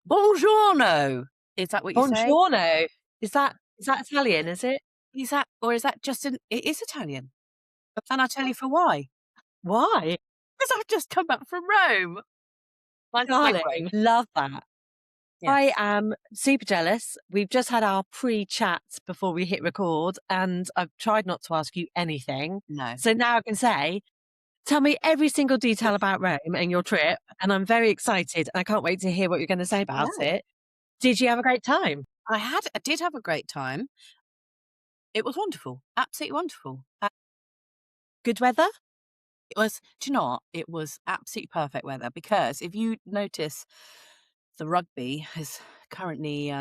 Buongiorno. Is that what you say? Buongiorno. Is that Italian, is it? Is that just it is Italian. And I'll tell you for why. Why? Because I've just come back from Rome. Nice Darling, segue. love that. Yeah. I am super jealous. We've just had our pre-chat before we hit record, and I've tried not to ask you anything. No. So now I can say, tell me every single detail about Rome and your trip, and I'm very excited, and I can't wait to hear what you're going to say about it. Did you have a great time? I did have a great time. It was wonderful. Absolutely wonderful. Good weather? It was, do you know what? It was absolutely perfect weather because if you notice, the rugby is currently,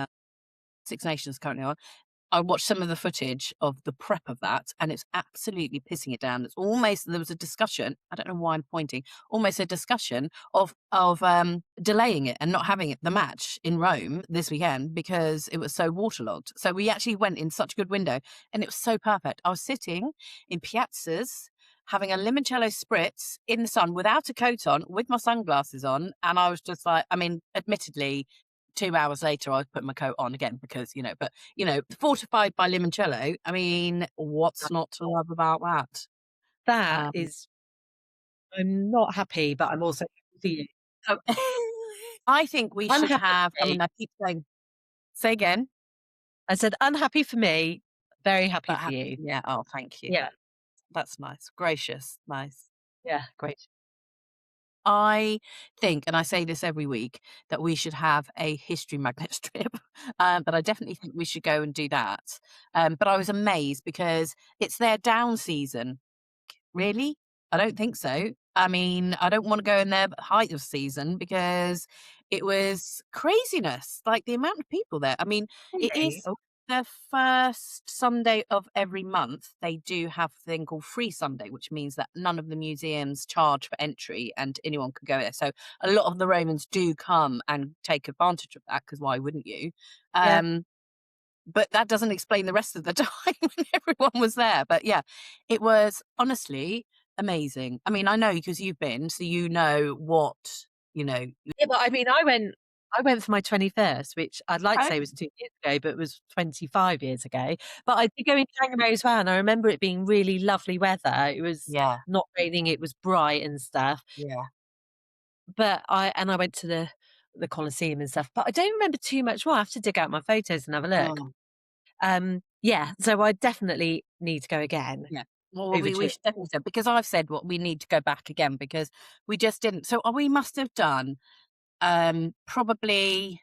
Six Nations currently on. I watched some of the footage of the prep of that, and it's absolutely pissing it down. It's almost there was a discussion. I don't know why I'm pointing. Almost a discussion of delaying it and not having the match in Rome this weekend because it was so waterlogged. So we actually went in such a good window, and it was so perfect. I was sitting in piazzas having a limoncello spritz in the sun without a coat on, with my sunglasses on, and I was just like, I mean, admittedly, 2 hours later, I put my coat on again because, but, fortified by limoncello, I mean, what's not to love about that? That Um, is, I'm not happy, but I'm also happy for you. so I think we should Unhappy have, for me. I keep saying, say again, I said unhappy for me, very happy but for happy. you. Yeah. Oh, thank you. Yeah, That's nice. Gracious. Nice. yeah, great. I think, and I say this every week, that we should have a history magnet strip. But I definitely think we should go and do that. But I was amazed because it's their down season. Really? I don't think so. I mean, I don't want to go in their height of season because it was craziness. Like the amount of people there. I mean, it Really? is the first Sunday of every month. They do have a thing called Free Sunday, which means that none of the museums charge for entry and anyone can go there. So a lot of the Romans do come and take advantage of that because why wouldn't you? Yeah. But that doesn't explain the rest of the time when everyone was there. But yeah, it was honestly amazing. I mean, I know because you've been, so you know what, you know. Yeah, but I mean, I went for my 21st, which I'd like to Okay. say was 2 years ago, but it was 25 years ago. But I did go in January as well, and I remember it being really lovely weather. It was Yeah, not raining, it was bright and stuff. yeah. But I went to the Colosseum and stuff, but I don't remember too much more. I have to dig out my photos and have a look. Mm, Yeah, so I definitely need to go again yeah. Well, over we to should definitely say, because I've said what we need to go back again because we just didn't. So we must have done probably,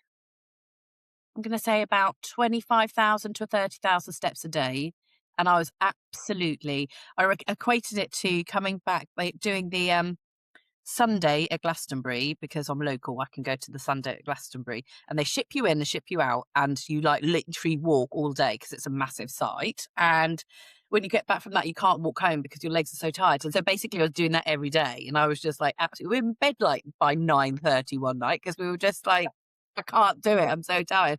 I'm going to say about 25,000 to 30,000 steps a day. And I was absolutely, equated it to coming back by doing the Sunday at Glastonbury because I'm local. I can go to the Sunday at Glastonbury and they ship you in and ship you out. And you like literally walk all day because it's a massive site. And when you get back from that, you can't walk home because your legs are so tired. And so basically, I was doing that every day. And I was just like, absolutely, we were in bed like by 9:30 one night because we were just like, I can't do it. I'm so tired.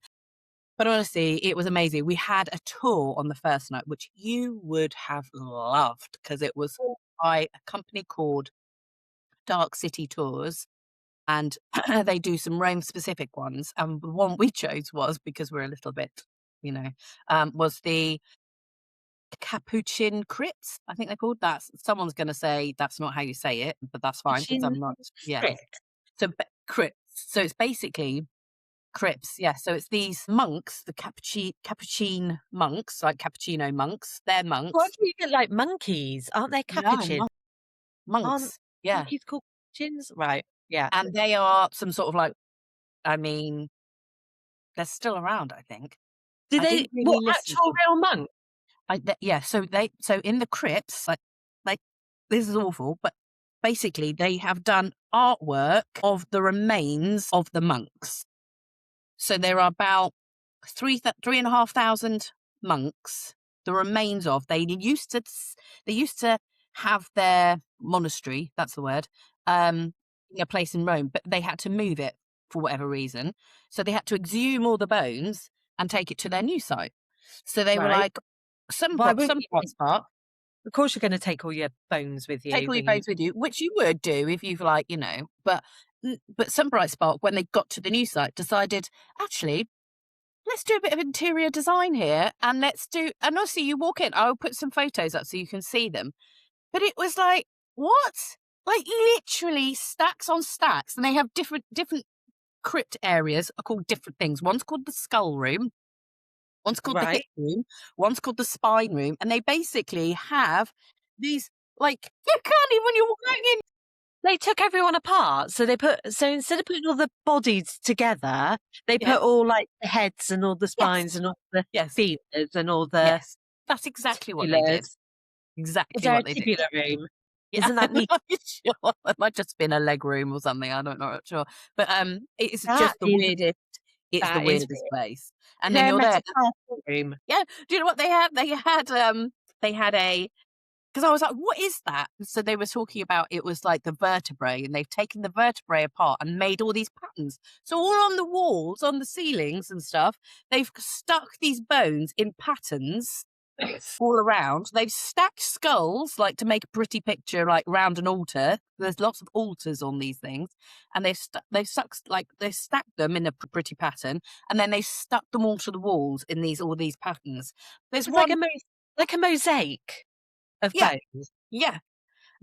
But honestly, it was amazing. We had a tour on the first night, which you would have loved because it was by a company called Dark City Tours, and they do some Rome specific ones. And the one we chose was because we're a little bit, was the Capuchin Crypts. I think they're called. That's someone's going to say that's not how you say it, but that's fine because Capuchin I'm not. Yeah. Crypt. So crypts. So it's basically crypts, yeah. So it's these monks, the Capuchin monks, like cappuccino monks. They're What monks. do you get like monkeys? Aren't they No, capuchin? Aren't monks. Yeah, monkeys called capuchins? Right. Yeah. and they are some sort of like. I mean, they're still around. I think. Do I they didn't really what listen. actual real monk? Yeah. So in the crypts, like this is awful, but basically they have done artwork of the remains of the monks. So there are about 3,500 monks. The remains of they used to have their monastery. That's the word. In a place in Rome, but they had to move it for whatever reason. So they had to exhume all the bones and take it to their new site. So they were Right. like some Why wouldn't you? parts apart. Of course you're gonna take all your bones with Take you all your when you bones with you, which you would do if you've but but some bright spark, when they got to the new site, decided, actually, let's do a bit of interior design here, and and also you walk in, I'll put some photos up so you can see them. But it was like, what? Like literally stacks on stacks, and they have different crypt areas are called different things. One's called the skull room, one's called the hip Right. room, one's called the spine room, and they basically have these, like, you can't even, when you're walking in. They took everyone apart. So instead of putting all the bodies together, they Yes, put all like the heads and all the spines yes, and all the yes, femurs and all the yes. That's exactly what they did. tibulars. Is Exactly there a what they did. tibular room? Yeah, Isn't that I'm neat? not sure. It might just been a leg room or something. I don't know, not sure. But it's That just the is weirdest. It's the that is weirdest weird. place. Is And then there a you're there. metatarsal room? Yeah. Do you know what they had? They had a, because I was like, what is that? So they were talking about, it was like the vertebrae, and they've taken the vertebrae apart and made all these patterns. So all on the walls, on the ceilings and stuff, they've stuck these bones in patterns all around. They've stacked skulls, like to make a pretty picture, like round an altar. There's lots of altars on these things, and they've stacked them in a pretty pattern, and then they've stuck them all to the walls in all these patterns. There's It's like one, like a mosaic of yeah, bones, yeah,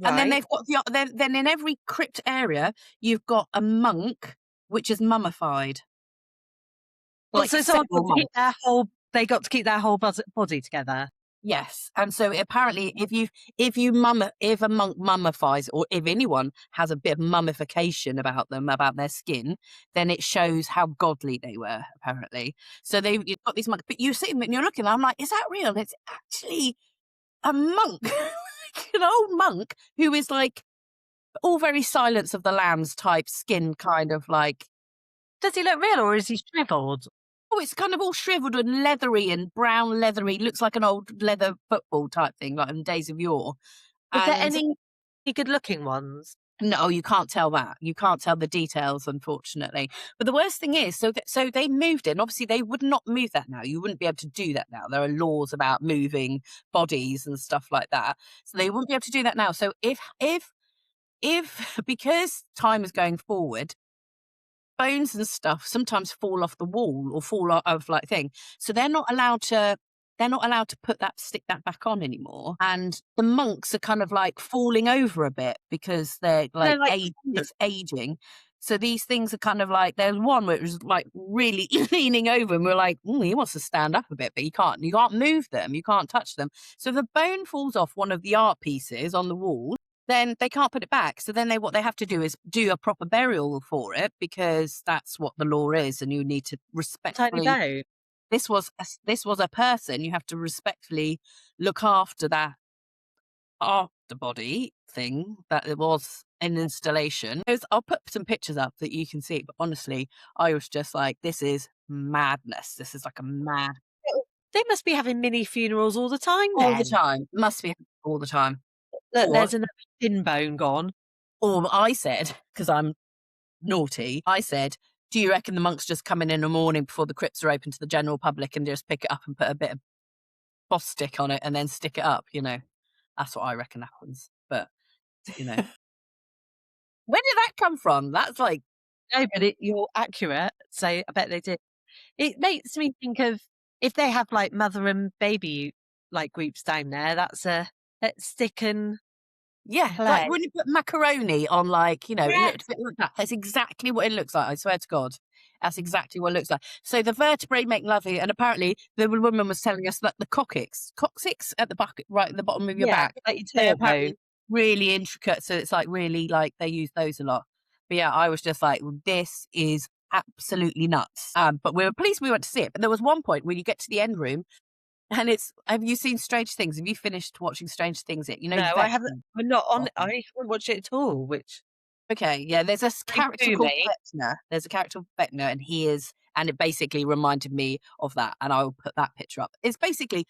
and then right? they've got then in every crypt area you've got a monk which is mummified, Well, like so someone got several to keep monks. they got to keep their whole body together. Yes, and so apparently, if a monk mummifies, or if anyone has a bit of mummification about them, about their skin, then it shows how godly they were. Apparently, so you've got these monks, but you see them and you're looking. I'm like, is that real? It's actually a monk, like an old monk who is like all very Silence of the Lambs type skin, kind of like. Does he look real or is he shriveled? Oh, it's kind of all shriveled and leathery and brown leathery. Looks like an old leather football type thing, like in days of yore. Was there And any good looking ones? no, you can't tell that. You can't tell the details, unfortunately. But the worst thing is, so they moved it. And obviously, they would not move that now. You wouldn't be able to do that now. There are laws about moving bodies and stuff like that. So they wouldn't be able to do that now. So if because time is going forward, bones and stuff sometimes fall off the wall or fall out of like thing. So they're not allowed to stick that back on anymore. And the monks are kind of like falling over a bit because they're They're like like it's aging. So these things are kind of like, there's one where it was like really leaning over, and we're like, he wants to stand up a bit, but you can't move them, you can't touch them. So if the bone falls off one of the art pieces on the wall, then they can't put it back. So then what they have to do is do a proper burial for it, because that's what the law is, and you need to tiny respectfully. bone. This was a person. You have to respectfully look after that after body thing, that it was an installation. I'll put some pictures up that you can see. But honestly, I was just like, this is madness. This is like a mad. They must be having mini funerals all the time All the then. time. Must be all the time. Look, Or there's another shin bone gone. I said, because I'm naughty, I said, do you reckon the monks just come in the morning before the crypts are open to the general public and just pick it up and put a bit of boss stick on it and then stick it up? That's what I reckon happens. But where did that come from? That's like, No, but you're accurate, so I bet they did. It makes me think of if they have like mother and baby like groups down there, that's a stick and yeah, play. like when you put macaroni on, like, it Yes. looked a bit like that. That's exactly what it looks like. I swear to God. That's exactly what it looks like. So the vertebrae make lovely, and apparently the woman was telling us that the coccyx at the bucket, right at the bottom of your Yeah, back, like your they're tailbone. apparently really intricate. So it's like really, like, they use those a lot. But yeah, I was just like, this is absolutely nuts. But we were pleased we went to see it. But there was one point where you get to the end room, and have you seen Strange Things? Have you finished watching Strange Things yet? No, I haven't. Vecna. I'm not on. I haven't watched it at all. Which Okay, yeah, there's a character do called me. Vecna. There's a character called Vecna, and it basically reminded me of that, and I will put that picture up. It's basically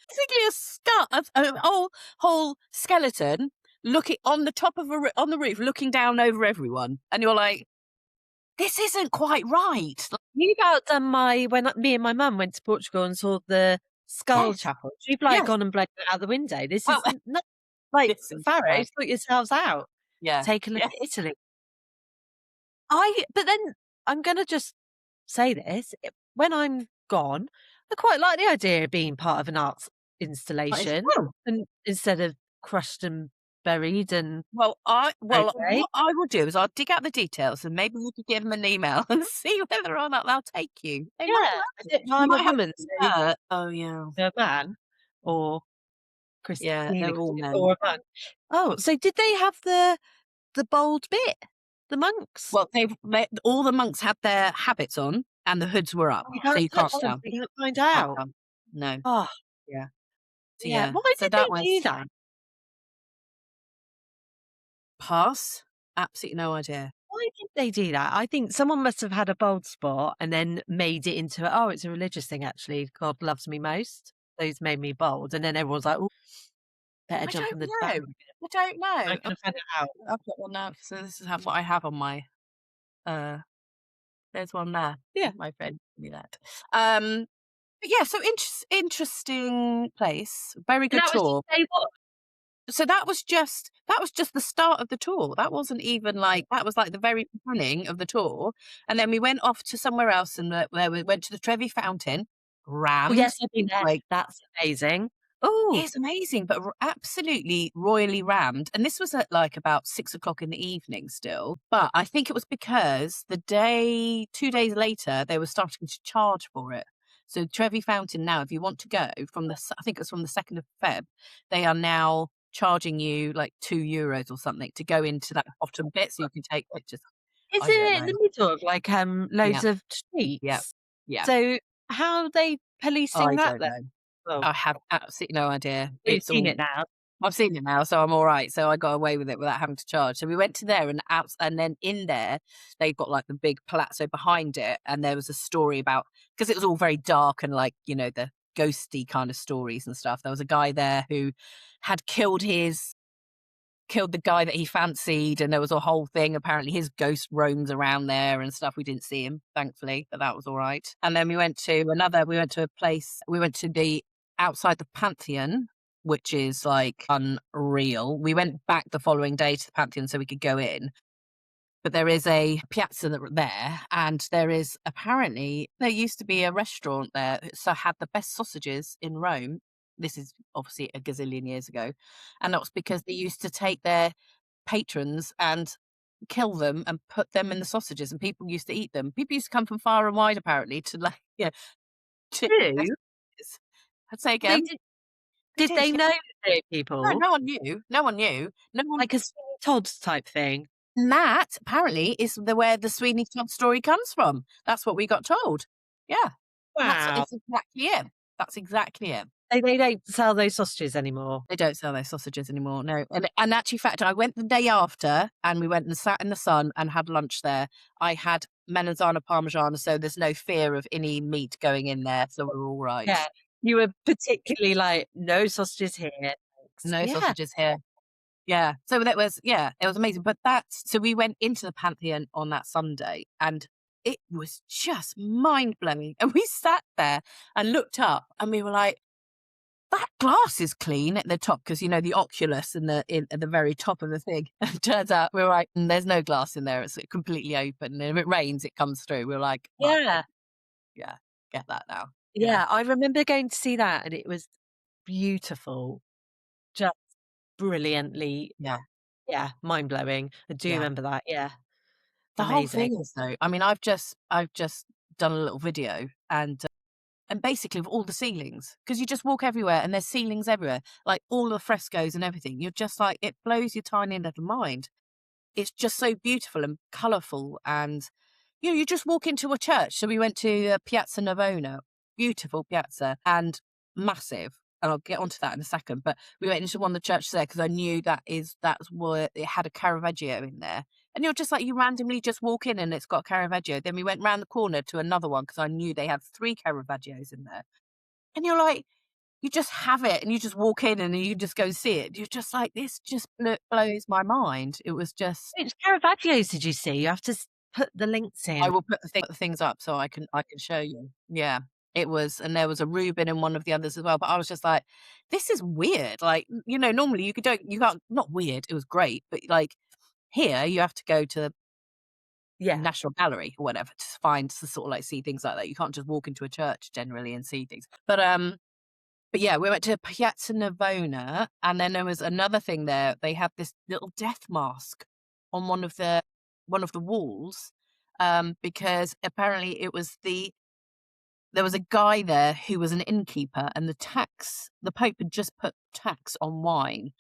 a whole skeleton looking on the top of on the roof, looking down over everyone, and you're like, this isn't quite right. You about done when me and my mum went to Portugal and saw the Skull Yes, Chapel. You've like yes. gone and blown it out the window. This Well, is not like this is Pharaoh. right. Sort yourselves out. Yeah, Take a look yeah. at Italy. But then I'm gonna just say this, when I'm gone, I quite like the idea of being part of an arts That is installation true. and instead of crushed and buried and thrown away. What I will do is I'll dig out the details and maybe we could give them an email and see whether or not they'll take you. They might Yeah, I love it. don't know, You I'm a might have woman, to so convert. Oh, yeah. a man or Yeah, Christina they're all men. or a monk. Oh, so did they have the bold bit? The monks? Well, all the monks had their habits on and the hoods were up, You so can't you can't touch them, tell. you can't find Can't out. tell. No. Oh, Yeah. So, yeah. yeah. Why So did that they do was that? pass. Absolutely no idea. Why did they do that? I think someone must have had a bold spot and then made it into "Oh, it's a religious thing actually. God loves me most. Those made me bold." And then everyone's like, "Oh, better I jump don't on the know. bandwagon." I don't I know. can find it out. I've got one now. So this is what I have on my, uh there's one there. Yeah. My friend gave me that. But yeah, so interesting place. Very And good that was just tour. day one. So that was just the start of the tour. That wasn't even like that was like the very beginning of the tour. And then we went off to somewhere else and where we went to the Trevi Fountain, Oh, rammed, yes, I've been there. like That's amazing. Oh, it's amazing, but absolutely royally rammed. And this was at like about 6 o'clock in the evening still. But I think it was because 2 days later, they were starting to charge for it. So Trevi Fountain now, if you want to go I think it's from the 2nd of Feb, they are now charging you like €2 or something to go into that bottom bit so you can take pictures. is I don't it in know. the middle of, like, Yeah, loads of yeah, streets? yeah. So, how are they policing I that don't then? know. Well, I have absolutely no idea. well, you've It's seen it all now. I've seen it now, so I'm all right. So I got away with it without having to charge. So we went to there and then in there, they've got like the big palazzo behind it. And there was a story about, because it was all very dark and like, the ghosty kind of stories and stuff. There was a guy there who had killed the guy that he fancied. And there was a whole thing. Apparently his ghost roams around there and stuff. We didn't see him, thankfully, but that was all right. And then we went to a place, we went to the outside the Pantheon, which is like unreal. We went back the following day to the Pantheon so we could go in. But there is a piazza there, and there used to be a restaurant there that had the best sausages in Rome. This is obviously a gazillion years ago. And that was because they used to take their patrons and kill them and put them in the sausages, and people used to eat them. People used to come from far and wide apparently to like, to True. I'd say They again. They did did, they yeah. know those No, people? no one knew. No one knew. No one. Like a Sweeney Todd type thing? And that apparently is where the Sweeney Todd story comes from. That's what we got told. Yeah, and Wow. it's exactly it. That's exactly it. They don't sell those sausages anymore? They don't sell those sausages anymore. No, and actually, fact, I went the day after, and we went and sat in the sun and had lunch there. I had melanzana parmesan, so there's no fear of any meat going in there, so we're all right. Yeah. You were particularly like, "No sausages here, thanks." No Yeah. sausages here. Yeah. So it was amazing. But so we went into the Pantheon on that Sunday and it was just mind blowing. And we sat there and looked up and we were like, that glass is clean at the top because, the oculus at the very top of the thing. And it turns out we were like, there's no glass in there. It's completely open. And if it rains, it comes through. We are like, right, Yeah. yeah, get that now. Yeah. Yeah, I remember going to see that, and it was beautiful. Just brilliantly, Yeah. yeah, mind-blowing. I do Yeah. remember that, yeah. The whole Amazing. thing is though, I mean, I've just done a little video and basically of all the ceilings, because you just walk everywhere and there's ceilings everywhere, like all the frescoes and everything. You're just like, it blows your tiny little mind. It's just so beautiful and colourful, and you just walk into a church. So we went to Piazza Navona, beautiful piazza and massive. And I'll get onto that in a second. But we went into one of the churches there because I knew that's where it had a Caravaggio in there. And you're just like, you randomly just walk in and it's got a Caravaggio. Then we went round the corner to another one because I knew they had 3 Caravaggios in there. And you're like, you just have it and you just walk in and you just go see it. You're just like, this just blows my mind. It was just, Which Caravaggios did you see? You have to put the links I in. will put the things up so I can show you. Yeah. It was, and there was a Reuben in one of the others as well. But I was just like, this is weird. Like, normally you can't, not weird. It was great. But like here you have to go to Yeah. National Gallery or whatever to find to sort of like see things like that. You can't just walk into a church generally and see things. But yeah, we went to Piazza Navona, and then there was another thing there. They had this little death mask on one of the walls, because apparently there was a guy there who was an innkeeper, and the Pope had just put tax on wine,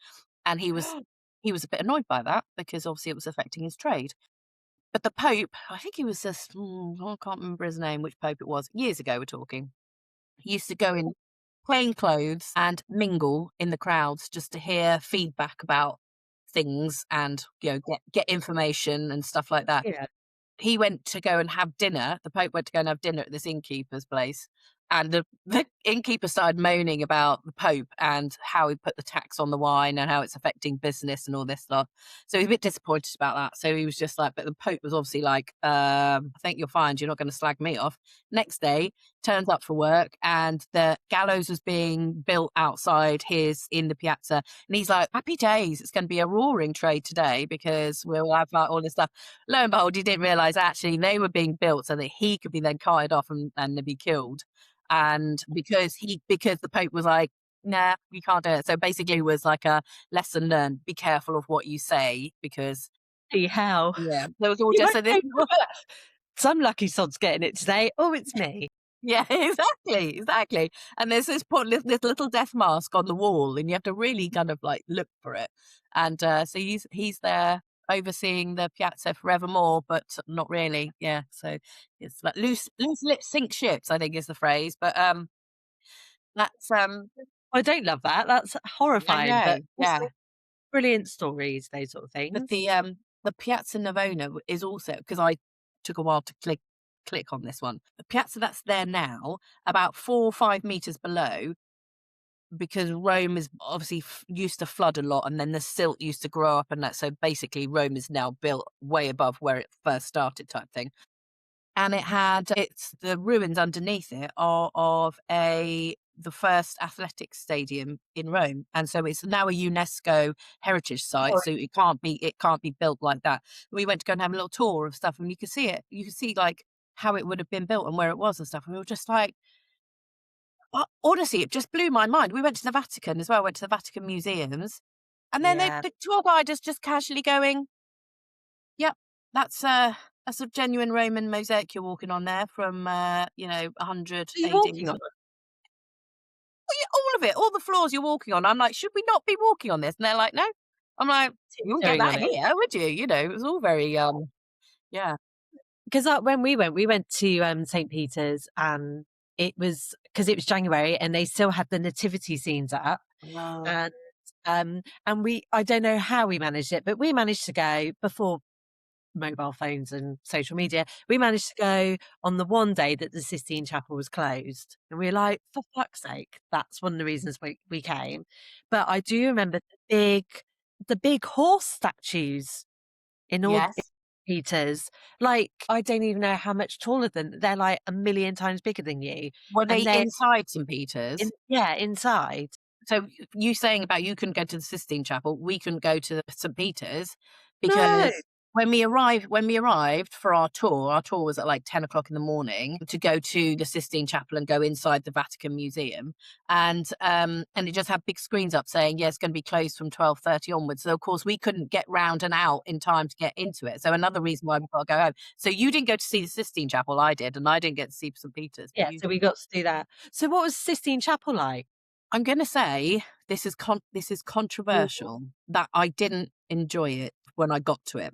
and he was a bit annoyed by that because obviously it was affecting his trade. But the Pope, I think he was just, I can't remember his name, which Pope it was. Years ago, we're talking. He used to go in plain clothes and mingle in the crowds just to hear feedback about things and, get information and stuff like that. Yeah. He went to go and have dinner. The Pope went to go and have dinner at this innkeeper's place, and the innkeeper started moaning about the Pope and how he put the tax on the wine and how it's affecting business and all this stuff. So he was a bit disappointed about that. So he was just like, but the Pope was obviously like, I think you'll find you're not going to slag me off. Next day, turns up for work, and the gallows was being built outside in the piazza. And he's like, happy days. It's going to be a roaring trade today because we'll have all this stuff. Lo and behold, he didn't realise actually they were being built so that he could be then carted off and be killed. And because the Pope was like, nah, you can't do it. So basically it was like a lesson learned. Be careful of what you say because See how. yeah, there was all You just won't so this. go for that. Some lucky sod's getting it today. Oh, it's me. Yeah, exactly. And there's this little death mask on the wall, and you have to really kind of like look for it. And so he's there overseeing the piazza forevermore, but not really. Yeah, so it's like loose lips sink ships, I think is the phrase. But that's I don't love that. That's I horrifying, know, but yeah. also brilliant stories, those sort of But things. the Piazza Navona is also because I took a while to click on this one. The piazza that's there now, about 4 or 5 meters below, because Rome is obviously used to flood a lot, and then the silt used to grow up, and that. So basically, Rome is now built way above where it first started, type thing. And it's the ruins underneath it are of the first athletic stadium in Rome, and so it's now a UNESCO heritage site. Oh, So it can't be built like that. We went to go and have a little tour of stuff, and you could see it. You could see like how it would have been built and where it was and stuff. And we were just like, honestly, it just blew my mind. We went to the Vatican as well. Went to the Vatican museums, and then yeah. the tour guide is just casually going, "Yep, that's a genuine Roman mosaic you're walking on there from 100 Are you AD." walking on Well, yeah, all of it, all the floors you're walking on. I'm like, should we not be walking on this? And they're like, no. I'm like, you wouldn't get tiptoeing on that it? here, would you? It was all very, yeah. Because when we went to St. Peter's, and it was because it was January and they still had the nativity scenes up. Wow. And I don't know how we managed it, but we managed to go before mobile phones and social media. We managed to go on the one day that the Sistine Chapel was closed. And we were like, for fuck's sake, that's one of the reasons we came. But I do remember the big horse statues in all Yes. Peters. Like, I don't even know how much taller than they're like a million times bigger than you. Were they And they're inside St. Peter's? inside. So you saying about you couldn't go to the Sistine Chapel, we couldn't go to St. Peter's No. because when we arrived for our tour was at like 10 o'clock in the morning to go to the Sistine Chapel and go inside the Vatican Museum, and it just had big screens up saying it's going to be closed from 12:30 onwards. So of course we couldn't get round and out in time to get into it. So another reason why we've got to go home. So you didn't go to see the Sistine Chapel, I did, and I didn't get to see St. Peter's. But Yeah, so we got to do that. So what was Sistine Chapel like? I'm going to say this is Ooh. controversial that I didn't enjoy it when I got to it.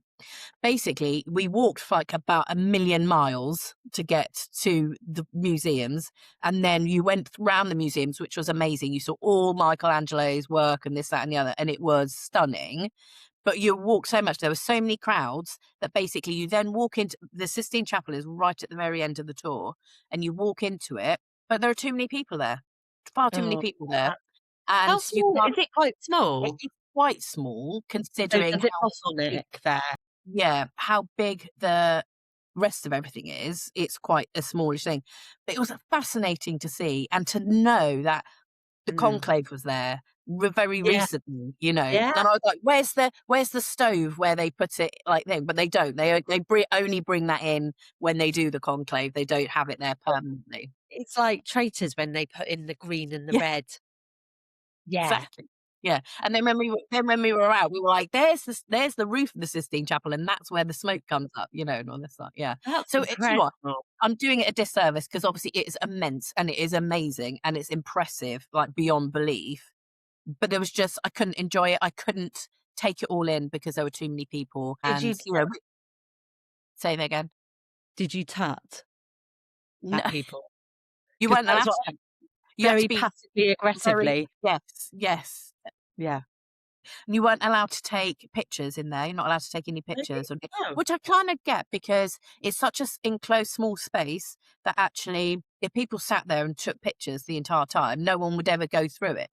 Basically, we walked for like about 1,000,000 miles to get to the museums, and then you went round the museums, which was amazing. You saw all Michelangelo's work and this, that, and the other, and it was stunning. But you walked so much, there were so many crowds that basically you then walk into the Sistine Chapel is right at the very end of the tour, and you walk into it, but there are too many people there, far too many Oh, people there, how and you small can't. is it? Quite small? It's quite small So considering does it how big, bottleneck there? yeah, how big the rest of everything is. It's quite a smallish thing, but it was fascinating to see and to know that the Mm. conclave was there. very Yeah, recently, you know, yeah. and I was like, where's the stove where they put it like thing? But they don't. Only bring that in when they do the conclave. They don't have it there permanently. It's like traitors when they put in the green and the Yeah, red. Yeah, exactly. Yeah, and then when we were out, we were like, there's the roof of the Sistine Chapel, and that's where the smoke comes up, you know, and all this stuff. Yeah. that's So it's what incredible. I'm doing it a disservice because obviously it is immense and it is amazing and it's impressive, like beyond belief. But there was just I couldn't enjoy it. I couldn't take it all in because there were too many people. Did you And say that again. did you tut No, at people? you 'Cause weren't that's allowed what to. You had to very be passively very aggressively. yes, yes. Yeah. And you weren't allowed to take pictures in there. You're not allowed to take any Really? pictures, Oh, which I kind of get because it's such a enclosed small space that actually, if people sat there and took pictures the entire time, no one would ever go through it.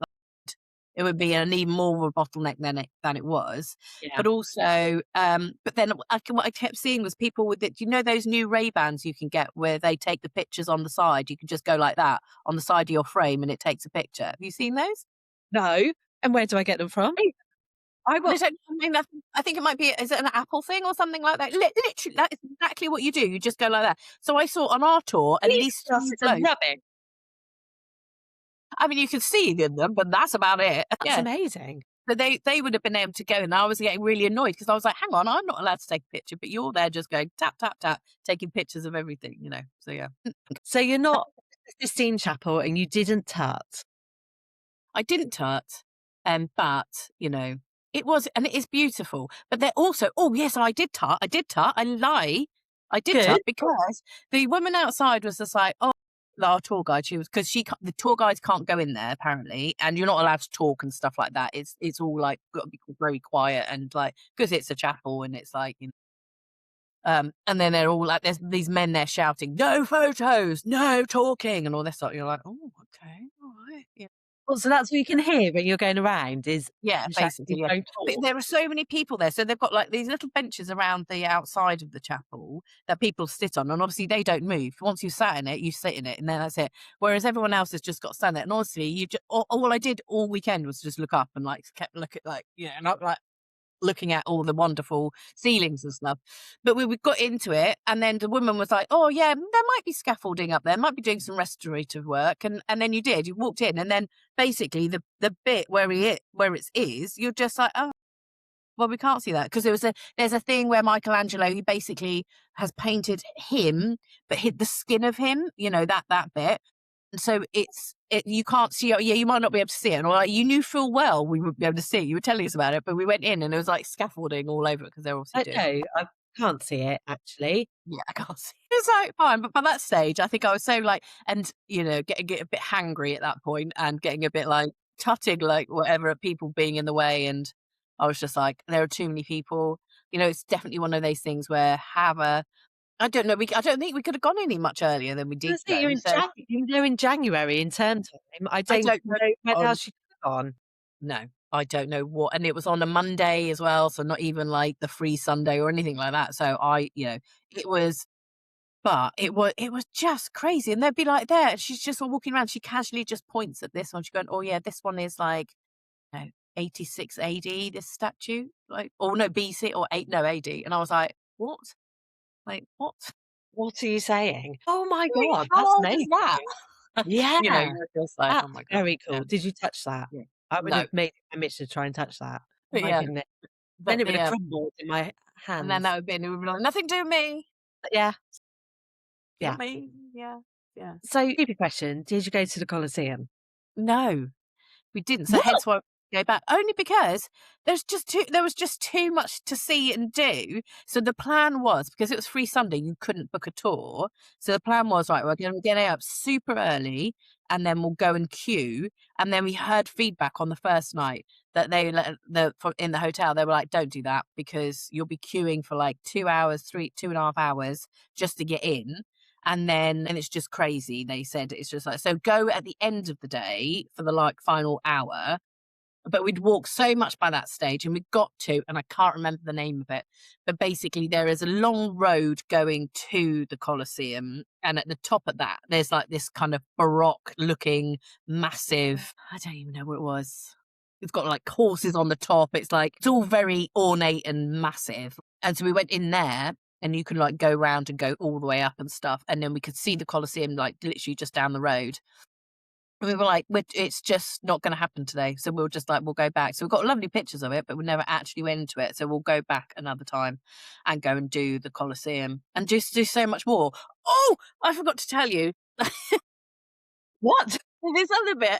It would be an even more of a bottleneck than it was. yeah. But also, but then what I kept seeing was people with it. You know those new Ray-Bans you can get where they take the pictures on the side. You can just go like that on the side of your frame and it takes a picture. Have you seen those? No. And where do I get them from? I will I think it might be is it an Apple thing or something like that? Literally, that is exactly what you do. You just go like that. So I saw on our tour at Jesus, least 2 it's a blokes. nubbin. I mean, you can see in them, but that's about it. That's Yeah. amazing. So they would have been able to go, and I was getting really annoyed because I was like, "Hang on, I'm not allowed to take a picture, but you're there just going tap tap tap, taking pictures of everything, you know." So yeah, So you're not at the Sistine Chapel and you didn't tut. I didn't tut, but you know, it was, and it is beautiful. But they're also, oh yes, I did tut. I did tut. I lie. I did Good. tut because the woman outside was just like, oh, our tour guide. She was because the tour guides can't go in there apparently, and you're not allowed to talk and stuff like that. It's all like got to be very quiet and like because it's a chapel and it's like you know. And then they're all like, there's these men there shouting, "No photos, no talking," and all this sort. You're like, "Oh, okay, all right, yeah." Well, so that's what you can hear when you're going around is Yeah, the shouting, basically, yeah. "Don't But talk." there are so many people there, so they've got, like, these little benches around the outside of the chapel that people sit on, and obviously they don't move. Once you've sat in it, you sit in it, and then that's it. Whereas everyone else has just got to stand there, and honestly, all I did all weekend was just look up and, like, kept looking, like, you know, and I'm, like, looking at all the wonderful ceilings and stuff. But we got into it, and then the woman was like, "Oh yeah, there might be scaffolding up there, might be doing some restorative work." And then you walked in, and then basically the bit where it is, you're just like, "Oh, well, we can't see that," because there's a thing where Michelangelo, he basically has painted him, but hid the skin of him, you know, that bit. And so you can't see it. Yeah, you might not be able to see it. And like, you knew full well we would be able to see it. You were telling us about it, but we went in and there was like scaffolding all over it because they're obviously I doing. know, I can't see it actually. Yeah, I can't see. It's like fine, but by that stage, I think I was so like, and you know, getting a bit hangry at that point, and getting a bit like tutting, like whatever, at people being in the way, and I was just like, there are too many people. You know, it's definitely one of those things where have a. I don't know. I don't think we could have gone any much earlier than we I did was go. you're in So you know, in January in term time. I I don't don't know. know when On else you could have gone. No, I don't know what, and it was on a Monday as well, so not even like the free Sunday or anything like that. So you know, it was, but it was just crazy. And they'd be like, there, she's just all walking around. She casually just points at this one. She's going, "Oh yeah, this one is like, no, 86 AD. This statue, like, or no BC or eight, no AD." And I was like, "What? Like what? What are you saying? Oh my Wait, god, how that's old is amazing. that?" Yeah, You know, you're just like, "Oh that's my god." very Yeah, cool. Did you touch that? yeah. I would No, have made it my mission to try and touch that. Oh but my yeah, goodness. Then but it would the have crumbled in my and then that hands. would be, and it would be like, "Nothing to do with me." But yeah, Not yeah. me. Yeah. Yeah. So, stupid question, did you go to the Colosseum? No, we didn't. So What? hence why we go back. Only because there was just too much to see and do. So the plan was, because it was free Sunday, you couldn't book a tour. So the plan was, right, we're gonna get up super early and then we'll go and queue. And then we heard feedback on the first night that in the hotel, they were like, "Don't do that because you'll be queuing for like 2 hours, 2.5 hours just to get in." And it's just crazy. They said it's just like, so go at the end of the day for the like final hour. But we'd walked so much by that stage and we got to, and I can't remember the name of it, but basically there is a long road going to the Colosseum. And at the top of that, there's like this kind of Baroque looking massive, I don't even know what it was. It's got like horses on the top. It's like, it's all very ornate and massive. And so we went in there and you can like go round and go all the way up and stuff. And then we could see the Colosseum like literally just down the road. And we were like, it's just not going to happen today. So we were just like, we'll go back. So we've got lovely pictures of it, but we never actually went into it. So we'll go back another time and go and do the Colosseum and just do so much more. Oh, I forgot to tell you. What? This other bit.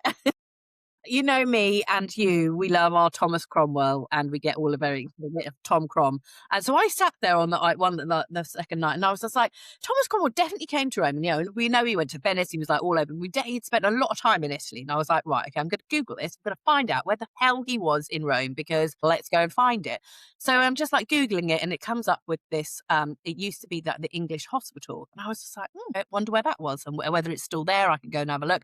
You know me and you, we love our Thomas Cromwell and we get all a very a bit of Tom Crom. And so I sat there on the like the second night and I was just like, Thomas Cromwell definitely came to Rome. And, you know, we know he went to Venice, he was like all over. He'd spent a lot of time in Italy. And I was like, right, okay, I'm going to Google this. I'm going to find out where the hell he was in Rome because let's go and find it. So I'm just like Googling it and it comes up with this. It used to be that the English hospital. And I was just like, I wonder where that was and whether it's still there. I can go and have a look.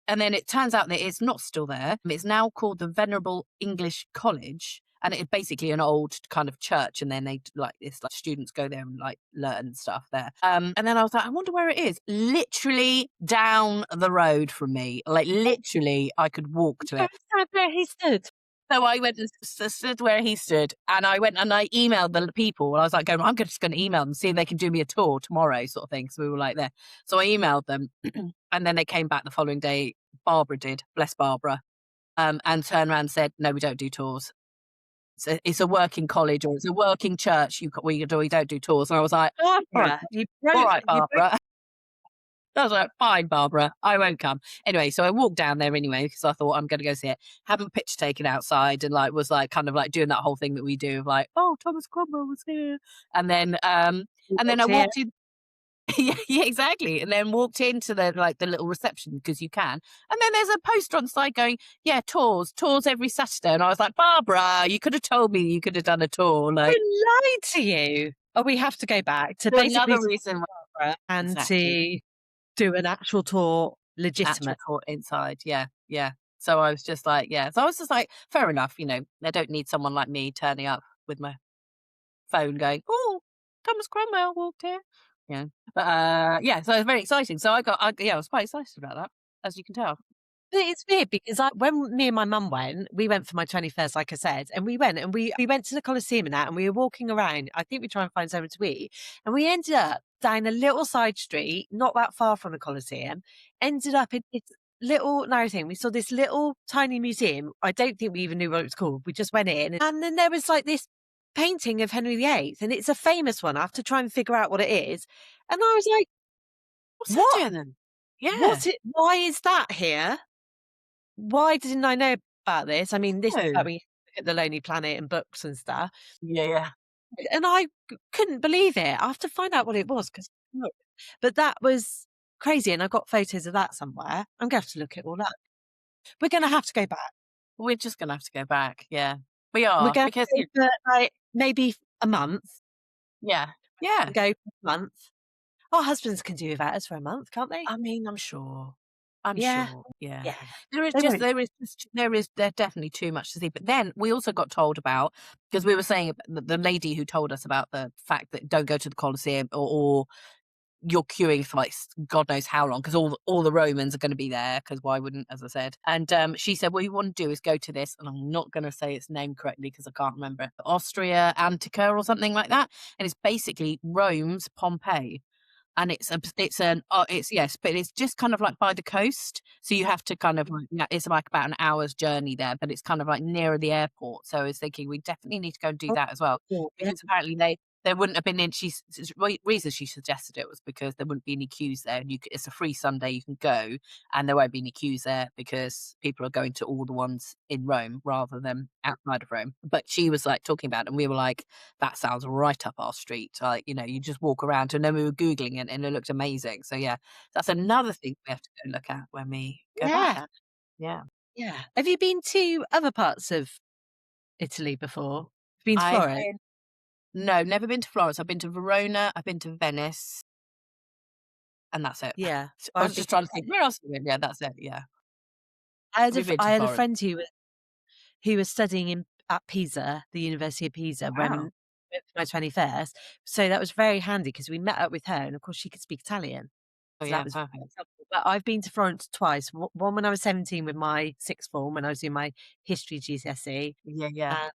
And then it turns out that it's not still there. It's now called the Venerable English College. And it's basically an old kind of church. And then they like it's like students go there and like learn stuff there. And then I was like, I wonder where it is. Literally down the road from me. Like literally I could walk to it. That's where he stood. So I went and stood where he stood, and I went and I emailed the people. I was like, I'm just going to email them, see if they can do me a tour tomorrow, sort of thing. So we were like there. So I emailed them, and then they came back the following day. Barbara did, bless Barbara, and turned around and said, no, we don't do tours. It's a working college or it's a working church. We don't do tours. And I was like, Barbara, all right, Barbara. I was like, fine, Barbara, I won't come. Anyway, so I walked down there anyway because I thought I'm going to go see it. Having a picture taken outside and like was like kind of like doing that whole thing that we do of like, oh, Thomas Cromwell was here, and then I walked in. Yeah, exactly. And then walked into the like the little reception because you can. And then there's a poster on the side going, yeah, tours every Saturday. And I was like, Barbara, you could have told me you could have done a tour. Like, I lied to you. Oh, we have to go back to basically another reason Barbara and exactly. to do an actual tour, legitimate. Actual tour inside. Yeah, yeah. So I was just like, yeah. So I was just like, fair enough, you know, they don't need someone like me turning up with my phone going, oh, Thomas Cromwell walked here. Yeah. But yeah, so it was very exciting. So I was quite excited about that, as you can tell. But it's weird because when me and my mum went, we went for my 21st, like I said, and we went and we went to the Colosseum and that, and we were walking around. I think we try and find somewhere to eat, and we ended up down a little side street, not that far from the Colosseum. Ended up in this little narrow thing. We saw this little tiny museum. I don't think we even knew what it was called. We just went in, and then there was like this painting of Henry VIII, and it's a famous one. I have to try and figure out what it is, and I was like, What's that "What? doing then? Yeah. What? Why is that here?" Why didn't I know about this? I mean, this is Oh. how we look at the Lonely Planet and books and stuff, Yeah, yeah. and I couldn't believe it. I have to find out what it was because, but that was crazy, and I got photos of that somewhere. I'm gonna have to look it all up. We're gonna have to go back. We're just gonna have to go back. Yeah. We We're are gonna because go for, like, maybe a month. yeah. Yeah. Go for a month. Our husbands can do without us for a month, can't they? I mean, I'm sure. I'm Yeah. sure. Yeah. Yeah. There is They just won't. there's definitely too much to see. But then we also got told about because we were saying the lady who told us about the fact that don't go to the Colosseum or you're queuing for like God knows how long because all the Romans are going to be there because why wouldn't, as I said. And she said, what you want to do is go to this, and I'm not going to say its name correctly because I can't remember it, Austria Antica or something like that. And it's basically Rome's Pompeii. And it's yes, but it's just kind of like by the coast. So you have to kind of like, yeah, it's like about an hour's journey there, but it's kind of like nearer the airport. So I was thinking we definitely need to go and do that as well. Oh, yeah. Because apparently there wouldn't have been in reason she suggested it was because there wouldn't be any queues there. And it's a free Sunday you can go and there won't be any queues there because people are going to all the ones in Rome rather than outside of Rome. But she was like talking about it and we were like, that sounds right up our street. Like, you know, you just walk around and then we were Googling it and it looked amazing. So yeah, that's another thing we have to go look at when we go back. Yeah. Yeah. Yeah. Have you been to other parts of Italy before? Been to I've Florence? been No, never been to Florence. I've been to Verona, I've been to Venice, and that's it. Yeah. So I I haven't was been just to trying to think, Venice. where else have we been? Yeah, that's it, yeah. Have you been to I had a Florence? friend who was studying at Pisa, the University of Pisa, when Wow. for my 21st. So that was very handy because we met up with her, and of course she could speak Italian. Oh, So that yeah, was perfect. but I've been to Florence twice. One when I was 17 with my sixth form when I was doing my history GCSE, Yeah, yeah. uh,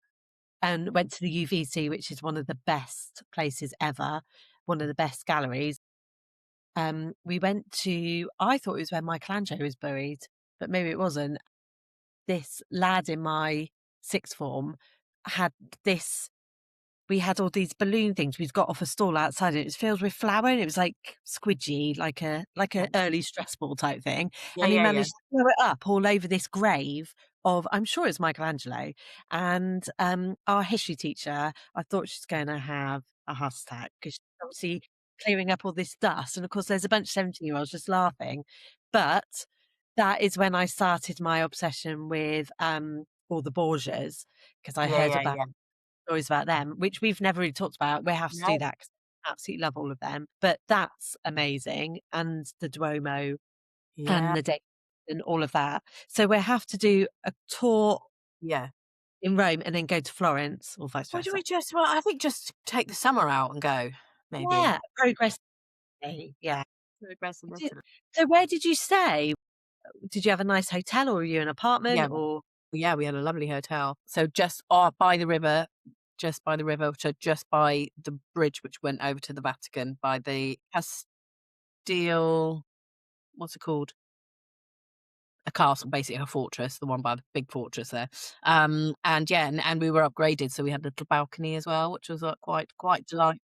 and went to the UVC, which is one of the best places ever, one of the best galleries. We went to I thought it was where Michelangelo was buried, but maybe it wasn't. This lad in my sixth form had this we had all these balloon things we'd got off a stall outside, and it was filled with flour, and it was like squidgy, like a early stress ball type thing, Yeah, and he yeah, yeah. managed to throw it up all over this grave of I'm sure it's Michelangelo, and, our history teacher, I thought she's gonna have a heart attack because she's obviously clearing up all this dust, and of course, there's a bunch of 17-year-olds just laughing, but that is when I started my obsession with, all the Borgias, because I Yeah, heard yeah, about yeah. stories about them, which we've never really talked about. We have to do No. that 'cause I absolutely love all of them. But that's amazing, and the Duomo Yeah, and the day and all of that. So we have to do a tour yeah. in Rome and then go to Florence or vice Why don't versa. we just I think just take the summer out and go, maybe. Yeah, progress day, yeah. Progress in Di Italy. So where did you stay? Did you have a nice hotel or were you in an apartment Yeah, or yeah, we had a lovely hotel. So just, by the river, just by the river, so just by the bridge which went over to the Vatican, by the Castile, what's it called? A castle, basically a fortress, the one by the big fortress there. And yeah, and we were upgraded, so we had a little balcony as well, which was, quite delightful.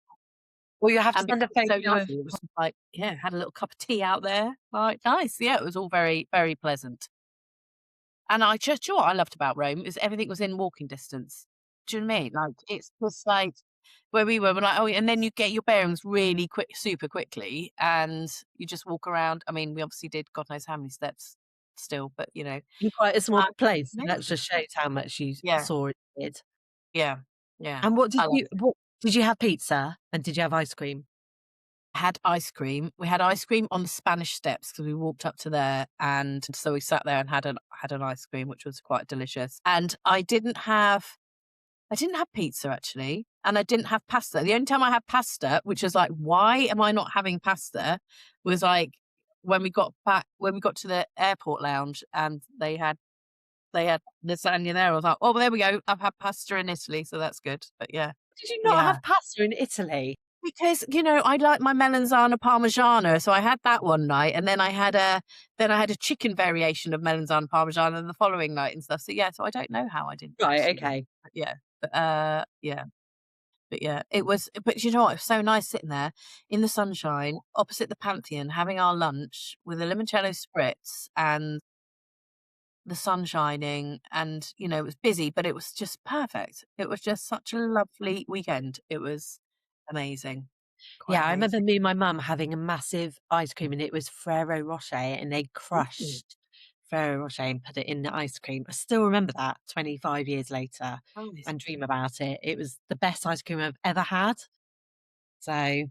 well, you have to And send because a it was so photo of lovely, it was like, yeah, had a little cup of tea out there, like, nice. Yeah, it was all very, very pleasant. And I just you know what I loved about Rome is everything was in walking distance. Do you know what I mean? Like, it's just like where we were like, "Oh," and then you get your bearings really quick super quickly, and you just walk around. I mean, we obviously did God knows how many steps still, but, in quite a small place, and that amazing. just shows how much you Yeah, saw and did. yeah, yeah. And I loved it. what did you have pizza and did you have ice cream? Had ice cream. We had ice cream on the Spanish Steps because we walked up to there, and so we sat there and had an ice cream, which was quite delicious. And I didn't have pizza actually, and I didn't have pasta. The only time I had pasta, which was like, why am I not having pasta? Was like when we got to the airport lounge and they had lasagna there. I was like, oh, well, there we go. I've had pasta in Italy, so that's good. But yeah, Did you not yeah. have pasta in Italy? Because, I like my melanzana parmigiana, so I had that one night, and then I had a chicken variation of melanzana parmigiana the following night and stuff. So yeah, so I don't know how I didn't Right, actually. okay. But yeah, but yeah, it was. But you know what? It was so nice sitting there in the sunshine opposite the Pantheon, having our lunch with a limoncello spritz and the sun shining, and it was busy, but it was just perfect. It was just such a lovely weekend. It was amazing, quite Yeah, I remember amazing. me and my mum having a massive ice cream and it was Ferrero Rocher and they Ooh, crushed Ferrero Rocher and put it in the ice cream. I still remember that 25 years later nice. and dream about it. It was the best ice cream I've ever had. So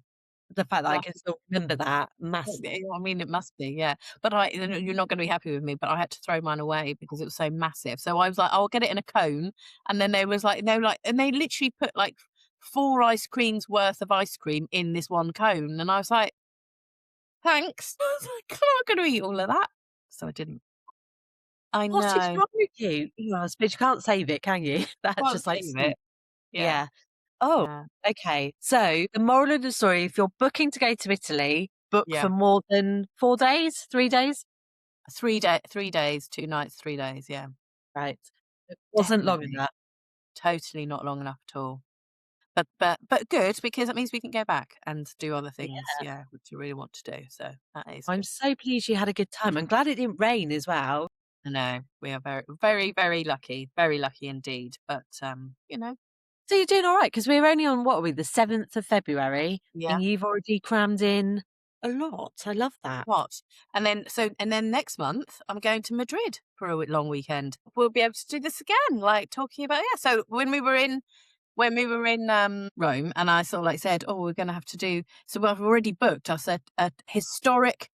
the fact that I'll I have can to still remember that yeah, I mean, it must be, yeah. But you're not gonna be happy with me, but I had to throw mine away because it was so massive. So I was like, "I'll get it in a cone," and then and they literally put, like, 4 ice creams worth of ice cream in this one cone, and I was like, "Thanks." I was like, "I'm not gonna eat all of that." So I didn't. I what is know. wrong with you? You I suppose you can't save it, can you? That's Can't just like save it. sweet. Yeah. Yeah. Oh, Yeah. okay. So the moral of the story, if you're booking to go to Italy, book for Yeah. more than 4 days, 3 days? 3 days, 2 nights, 3 days, yeah. Right. It wasn't long Definitely. enough. Totally not long enough at all. But good because that means we can go back and do other things, Yeah. yeah, which we really want to do, so that is I'm good. so pleased you had a good time. I'm glad it didn't rain as well. I know, we are very, very, very lucky indeed, but, So you're doing all right because 'cause we're only on what are we, the 7th of February, yeah, and you've already crammed in a lot. I love that. what? And then next month, I'm going to Madrid for a long weekend. We'll be able to do this again, like, talking about yeah, so when we were in Rome, and I sort of like said, "Oh, we're gonna have to do," so I've already booked. I said a historic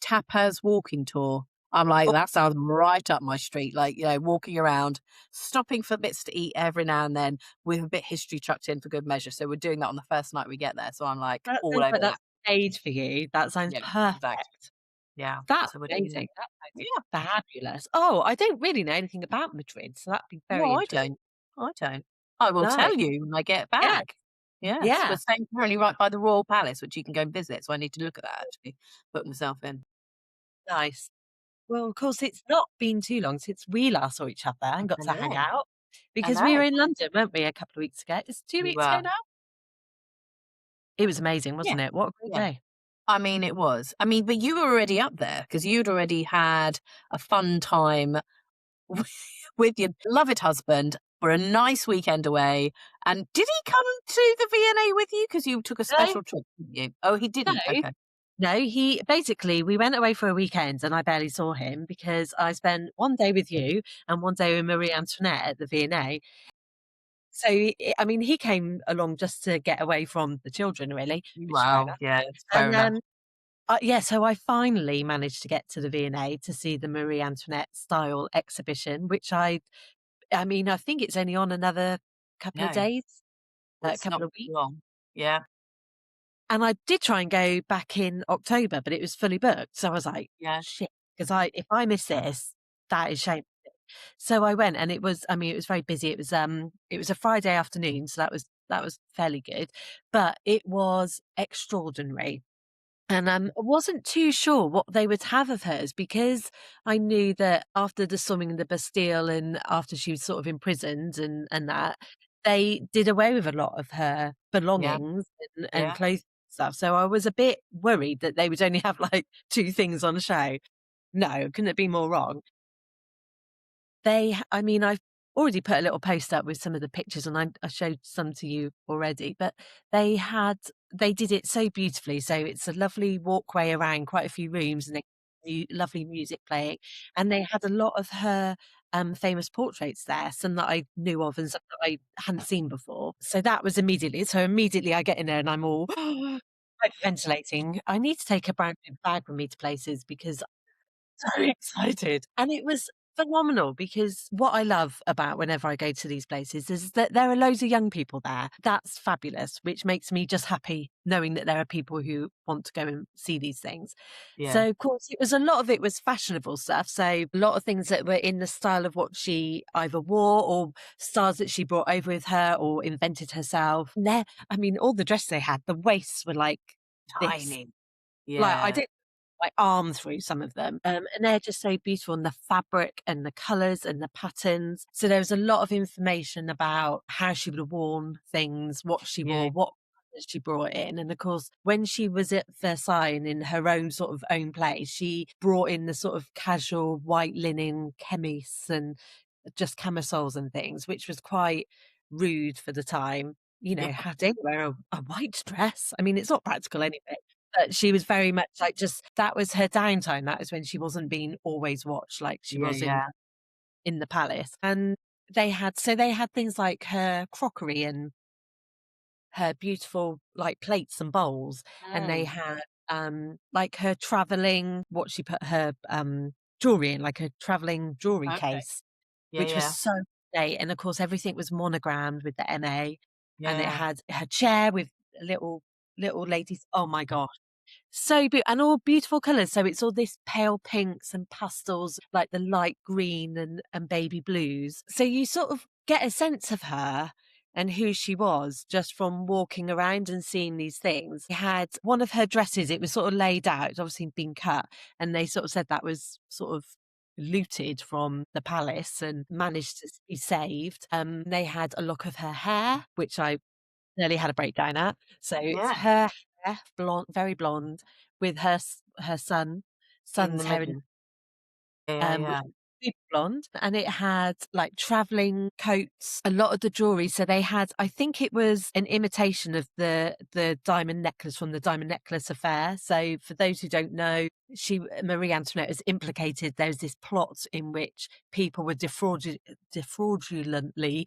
tapas walking tour. I'm like, Oh, that sounds right up my street. Like, walking around, stopping for bits to eat every now and then, with a bit history chucked in for good measure. So we're doing that on the first night we get there. So I'm like that all sounds over like that. that's made for you. That sounds Yeah, perfect. exactly. Yeah. That's So we're doing that. amazing. That Yeah. sounds fabulous. Oh, I don't really know anything about Madrid, so that'd be very No, I interesting. don't. I don't. I will No. tell you when I get Yeah. back. Yes, we're Yeah. staying currently right by the Royal Palace, which you can go and visit, so I need to look at that actually, put myself in. Nice. Well, of course, it's not been too long since we last saw each other and got I to hang know. out I because we were know. in London, weren't we, a couple of weeks ago? It's 2 We weeks ago were. now? It was amazing, Yeah. wasn't it? What a great Yeah. day. I mean, it was. I mean, but you were already up there because 'cause you'd already had a fun time with your beloved husband for a nice weekend away. And did he come to the V&A with you? Because you took a No, special trip, didn't you? Oh, he no, didn't? Okay. no, he basically, we went away for a weekend and I barely saw him because I spent one day with you and one day with Marie Antoinette at the V&A. So, I mean, he came along just to get away from the children really, which is fair Wow. enough. Yeah, it's fair And, enough. yeah, so I finally managed to get to the V&A to see the Marie Antoinette style exhibition, which I mean, I think it's only on another couple of No, days, a it's couple not of weeks. long. Yeah. And I did try and go back in October, but it was fully booked. So I was like, Yeah. shit, because if I miss this, that is shame. So I went and I mean, it was very busy. It was a Friday afternoon, so that was fairly good, but it was extraordinary. And, I wasn't too sure what they would have of hers because I knew that after the storming of the Bastille and after she was sort of imprisoned and that, they did away with a lot of her Yeah. belongings and Yeah. clothes and stuff. So I was a bit worried that they would only have like 2 things on show. No, couldn't it be more wrong? I mean, I've already put a little post up with some of the pictures and I showed some to you already, but they did it so beautifully. So it's a lovely walkway around quite a few rooms and lovely music playing. And they had a lot of her famous portraits there, some that I knew of and some that I hadn't seen before. So that was immediately I get in there and I'm all hyperventilating. I need to take a brown paper bag with me to places because so excited. And it was phenomenal because what I love about whenever I go to these places is that there are loads of young people there. That's fabulous, which makes me just happy knowing that there are people who want to go and see these things. Yeah. So, of course, a lot of it was fashionable stuff. So, a lot of things that were in the style of what she either wore or styles that she brought over with her or invented herself. I mean, all the dresses they had, the waists were like this. Tiny. Like, I Yeah. did my arm through some of them. And they're just so beautiful and the fabric and the colours and the patterns. So there was a lot of information about how she would have worn things, what she Yeah. wore, what colours she brought in. And of course, when she was at Versailles and in her own sort of own place, she brought in the sort of casual white linen chemise and just camisoles and things, which was quite rude for the time. You Yeah. know, how dare you wear a white dress? I mean, it's not practical anyway. But she was very much like just that was her downtime. That was when she wasn't being always watched like she Yeah. was Yeah. in the palace. And they had things like her crockery and her beautiful like plates and bowls. And they Mm. had like her traveling what she put her jewelry in, like a traveling jewelry Okay. case, Yeah. which was Yeah. so great. And of course everything was monogrammed with the MA and it Yeah. had her chair with little ladies. Oh my gosh. So and all beautiful colours. So it's all this pale pinks and pastels, like the light green and baby blues. So you sort of get a sense of her and who she was just from walking around and seeing these things. It had one of her dresses, it was sort of laid out, it's obviously been cut, and they sort of said that was sort of looted from the palace and managed to be saved. They had a lock of her hair, which I nearly had a breakdown at. So it's Yeah. her hair, blonde, very blonde, with her In the son's hair in middle. Yeah. which Yeah. was super blonde, and it had like traveling coats, a lot of the jewelry. So they had, I think it was an imitation of the diamond necklace from the diamond necklace affair. So for those who don't know, Marie Antoinette is implicated. There's this plot in which people were defraudulently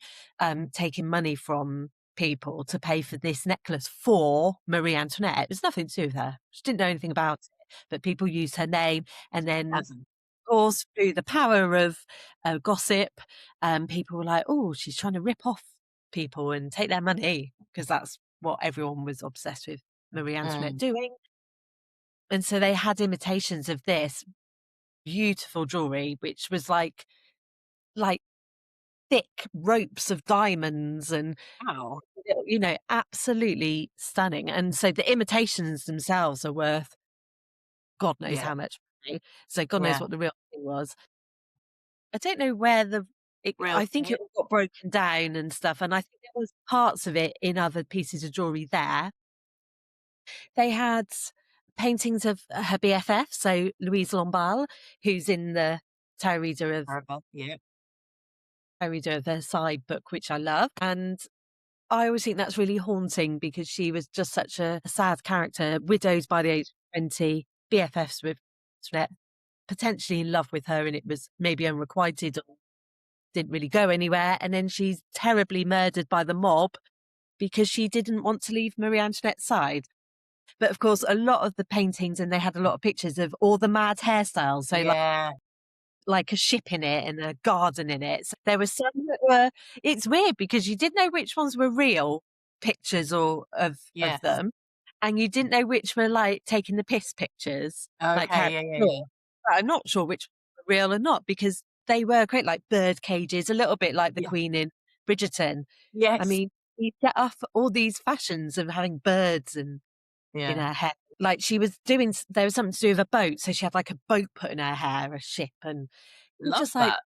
taking money from people to pay for this necklace for Marie Antoinette. It was nothing to do with her. She didn't know anything about it, but people used her name and then Hasn't. course, through the power of gossip, people were like, "Oh, she's trying to rip off people and take their money," because that's what everyone was obsessed with Marie Antoinette Mm. doing. And so they had imitations of this beautiful jewelry, which was like thick ropes of diamonds and, Wow. absolutely stunning. And so the imitations themselves are worth God knows Yeah. how much money. So God knows Yeah. what the real thing was. I don't know where Real I think thing. it all got broken down and stuff, and I think there was parts of it in other pieces of jewelry there. They had paintings of her BFF, so Louise Lamballe, who's in the Tarot Reader of Terrible. Yeah. Tarot Reader of Versailles book, which I love. And I always think that's really haunting because she was just such a sad character, widowed by the age of 20, BFFs with Antoinette, potentially in love with her, and it was maybe unrequited or didn't really go anywhere. And then she's terribly murdered by the mob because she didn't want to leave Marie Antoinette's side. But of course, a lot of the paintings, and they had a lot of pictures of all the mad hairstyles. So Yeah. like a ship in it and a garden in it. So there were some that were, it's weird because you didn't know which ones were real pictures or of Yes. them. And you didn't know which were like taking the piss pictures, like Okay. Yeah. Yeah. caricature. Yeah. But I'm not sure which were real or not because they were quite like bird cages, a little bit like the Yeah. Queen in Bridgerton. I Yes. mean, you get off all these fashions of having birds and in Yeah. her hair. Like she was doing, there was something to do with a boat, so she had like a boat put in her hair, a ship, and you're Love just like, that.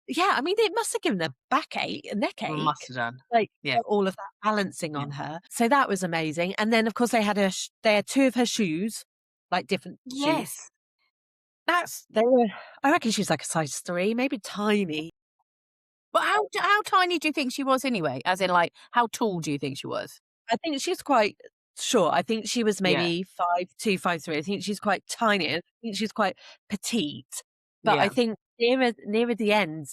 yeah. I mean, it must have given her backache, a neck Must ache, have done. like Yeah. all of that balancing Yeah. on her. So that was amazing. And then of course they had they had two of her shoes, like different shoes. Yes. That's. They were, I reckon she was like a size 3, maybe tiny. But how tiny do you think she was anyway? As in, like, how tall do you think she was? I think she's quite short. I think she was Yeah. maybe 5'2", 5'3". I think she's quite tiny. I think she's quite petite. But I Yeah. think nearer the end,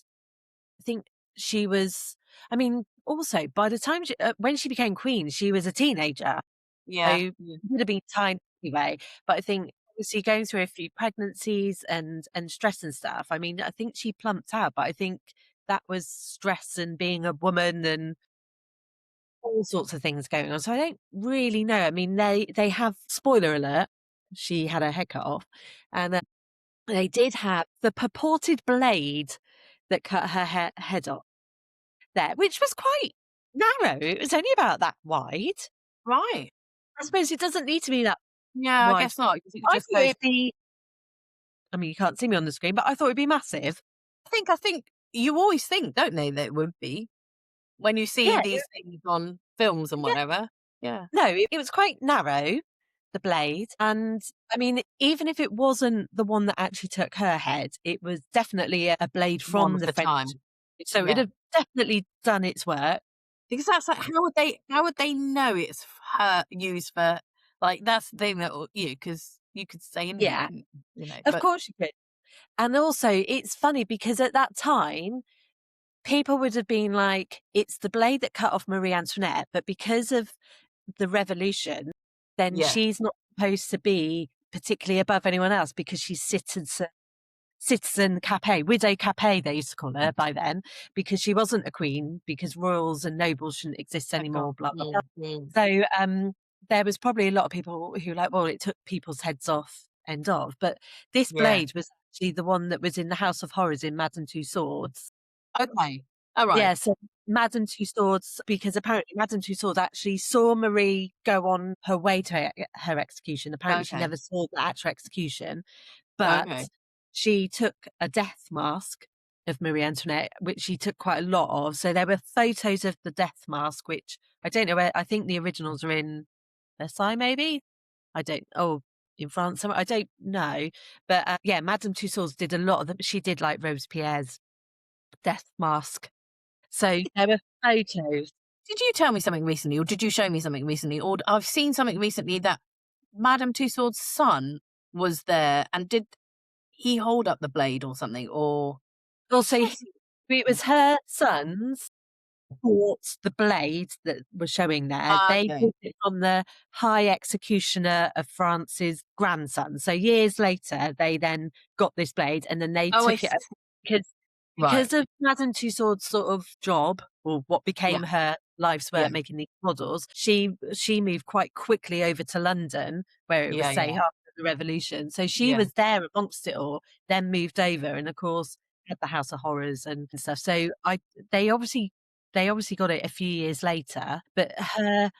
I think she was. I mean, also by the time when she became queen, she was a teenager, Yeah. so Yeah. would have been tiny anyway. But I think obviously going through a few pregnancies and stress and stuff. I mean, I think she plumped out, but I think that was stress and being a woman and all sorts of things going on. So I don't really know. I mean, they have, spoiler alert, she had her head cut off, and they did have the purported blade that cut her head off there, which was quite narrow. It was only about that wide. Right. I suppose it doesn't need to be that Yeah, I wide. guess not, because it I just thought goes. it'd be. I mean, you can't see me on the screen, but I thought it'd be massive. I think you always think, don't they, that it would be when you see Yeah, these things on films and yeah. whatever. Yeah. No, it was quite narrow, the blade, and I mean, even if it wasn't the one that actually took her head, it was definitely a blade One from of the the French, time. so it'd Yeah. have definitely done its work. Because that's like, how would they know it's her used for, like, that's the thing that because you could say anything, Yeah, couldn't of but course you could. And also, it's funny because at that time, people would have been like, "It's the blade that cut off Marie Antoinette," but because of the revolution, then yeah. she's not supposed to be particularly above anyone else because she's Citizen Capet, Widow Capet, they used to call her by then, because she wasn't a queen, because royals and nobles shouldn't exist I got anymore, blah, blah, blah. mm, mm. So there was probably a lot of people who were like, well, it took people's heads off, end of. But this Yeah. blade was actually the one that was in the House of Horrors in Madame Two Swords. Okay. Alright. Yeah, so Madame Two Swords, because apparently Madame Two Swords actually saw Marie go on her way to her execution. Apparently she Okay. never saw the actual execution, but Okay. she took a death mask of Marie Antoinette, which she took quite a lot of. So there were photos of the death mask, which I don't know where, I think the originals are in Versailles, maybe? I don't, oh, in France somewhere, I don't know. But yeah, Madame Tussauds did a lot of them. She did like Robespierre's death mask. So there were photos. Did you tell me something recently, or did you show me something recently, or I've seen something recently that Madame Tussauds' son was there, and did he hold up the blade or something, or Also, yes. it was her sons bought the blade that was showing there. They Okay. bought it from the High Executioner of France's grandson. So years later, they then got this blade and then they Oh, I took it see. because Right. of Madame Tussauds' sort of job, or what Yeah. became her life's Yeah. work making these models. She moved quite quickly over to London, where it was Yeah, safe yeah. after the revolution. So she Yeah. was there amongst it all, then moved over and, of course, had the House of Horrors and stuff. So they obviously they obviously got it a few years later, but her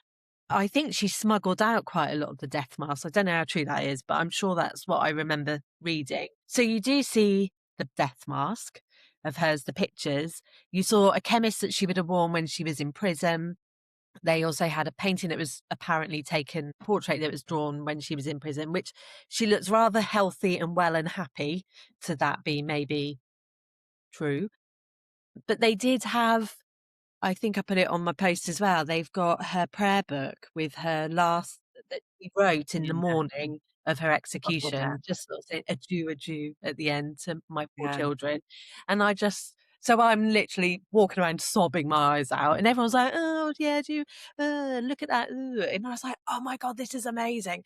I think she smuggled out quite a lot of the death masks. I don't know how true that is, but I'm sure that's what I remember reading. So you do see the death mask of hers, the pictures. You saw a chemist that she would have worn when she was in prison. They also had a painting that was apparently taken, portrait that was drawn when she was in prison, which she looks rather healthy and well and happy to that be maybe true. But they did have, I think I put it on my post as well. They've got her prayer book with her last that she wrote in the Yeah. morning of her I've got it. execution, just sort of saying adieu at the end to my poor Yeah. children. And I just so I'm literally walking around sobbing my eyes out, and everyone's like, "Oh yeah, do you look at that?" And I was like, "Oh my god, this is amazing!"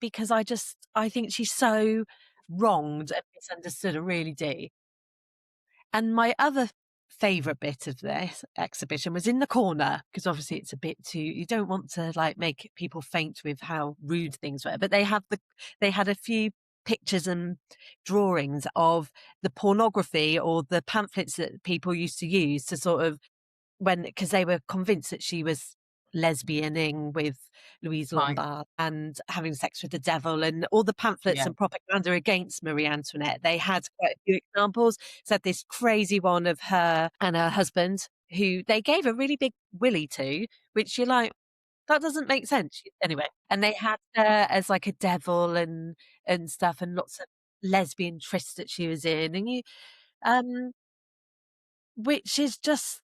Because I think she's so wronged and misunderstood. I really do. And my other favourite bit of this exhibition was in the corner, because obviously it's a bit too you don't want to, like, make people faint with how rude things were, but they had a few pictures and drawings of the pornography or the pamphlets that people used to use to sort of when because they were convinced that she was lesbianing with Louise Right. Lombard and having sex with the devil and all the pamphlets Yeah. and propaganda against Marie Antoinette. They had quite a few examples. So had this crazy one of her and her husband who they gave a really big willy to, which you're like, that doesn't make sense. Anyway, and they had her as like a devil and stuff and lots of lesbian trysts that she was in and you um which is just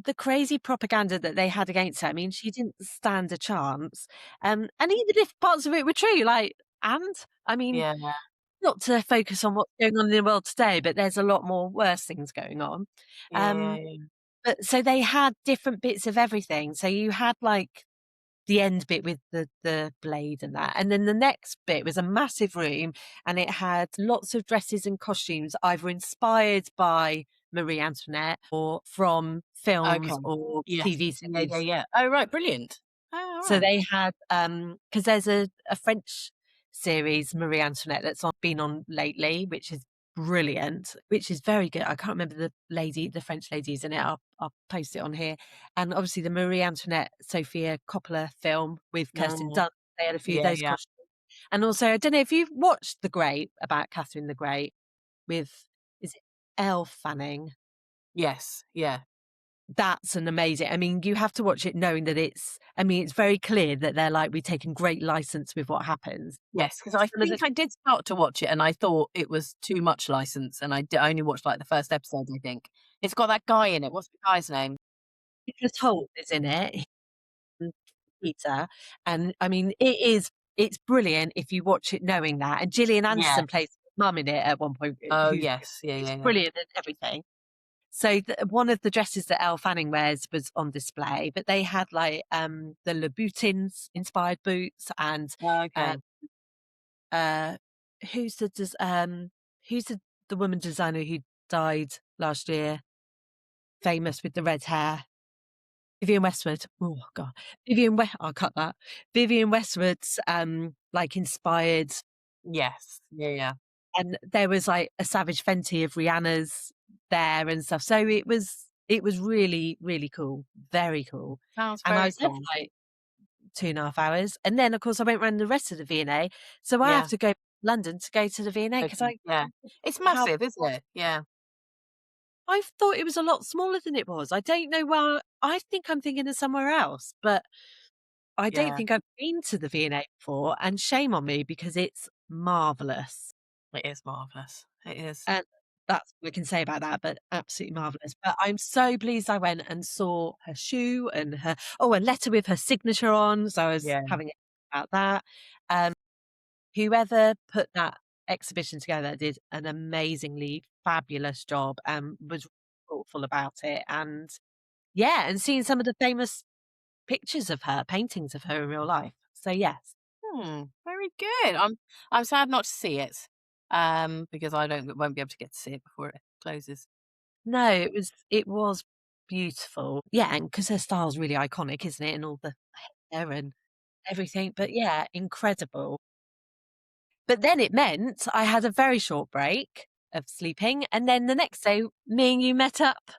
the crazy propaganda that they had against her, I mean, she didn't stand a chance, and even if parts of it were true, like I mean, Yeah. not to focus on what's going on in the world today, but there's a lot more worse things going on, Yeah, yeah, um, yeah. but so they had different bits of everything, so you had, like, the end bit with the blade and that, and then the next bit was a massive room, and it had lots of dresses and costumes either inspired by Marie Antoinette or from Okay. films or Yes. TV Yeah, yeah, series. yeah. Oh, right, brilliant. Oh, So alright. they had, because there's a French series, Marie Antoinette, that's been on lately, which is brilliant, which is very good. I can't remember the French lady's in it. I'll post it on here. And obviously the Marie Antoinette Sophia Coppola film with Kirsten Mm. Dunst. They had a few of Yeah, those yeah. costumes. And also, I don't know if you've watched The Great about Catherine the Great with, is it Elle Fanning? Yes, yeah. That's an amazing I mean, you have to watch it knowing that it's very clear that they're like, we've taken great license with what happens. Yes, because I Some of the think I did start to watch it and I thought it was too much license, and I only watched, like, the first episode, I think. It's got that guy in it. What's the guy's name? Nicholas Hoult is in it, and Peter, and I mean, it's brilliant if you watch it knowing that, and Gillian Yes. Anderson plays mum in it at one point, Oh, who's yes. Yeah, who's yeah, yeah. brilliant at everything. So one of the dresses that Elle Fanning wears was on display, but they had like the Louboutins inspired boots and Oh, uh, okay. uh, who's the who's the woman designer who died last year, famous with the red hair. Vivienne Westwood. Oh god. I'll cut that. Vivienne Westwood's, like, inspired Yes. Yeah, yeah. and there was, like, a Savage Fenty of Rihanna's there and stuff, so it was really, really cool, very cool, Sounds and I very was there cool. for, like, 2.5 hours, and then, of course, I went round the rest of the V&A, so I have Yeah. to go to London to go to the V&A 'cause Okay. I Yeah. It's how massive, isn't it? Yeah. I thought it was a lot smaller than it was. I don't know where I think I'm thinking of somewhere else, but I don't Yeah. think I've been to the V&A before, and shame on me because it's marvellous. It is marvellous. It is. And that's what I can say about that, but absolutely marvellous. But I'm so pleased I went and saw her shoe and her a letter with her signature on, so I was Yeah. having a about that. Um, whoever put that exhibition together did an amazingly fabulous job and was thoughtful about it, and yeah, and seeing some of the famous pictures of her, paintings of her in real life. So yes. Very good. I'm sad not to see it, because I don't won't be able to get to see it before it closes. No, it was beautiful. Yeah, and 'cause her style's really iconic, isn't it? And all the hair and everything, but yeah, incredible. But then it meant I had a very short break of sleeping. And then the next day, me and you met up.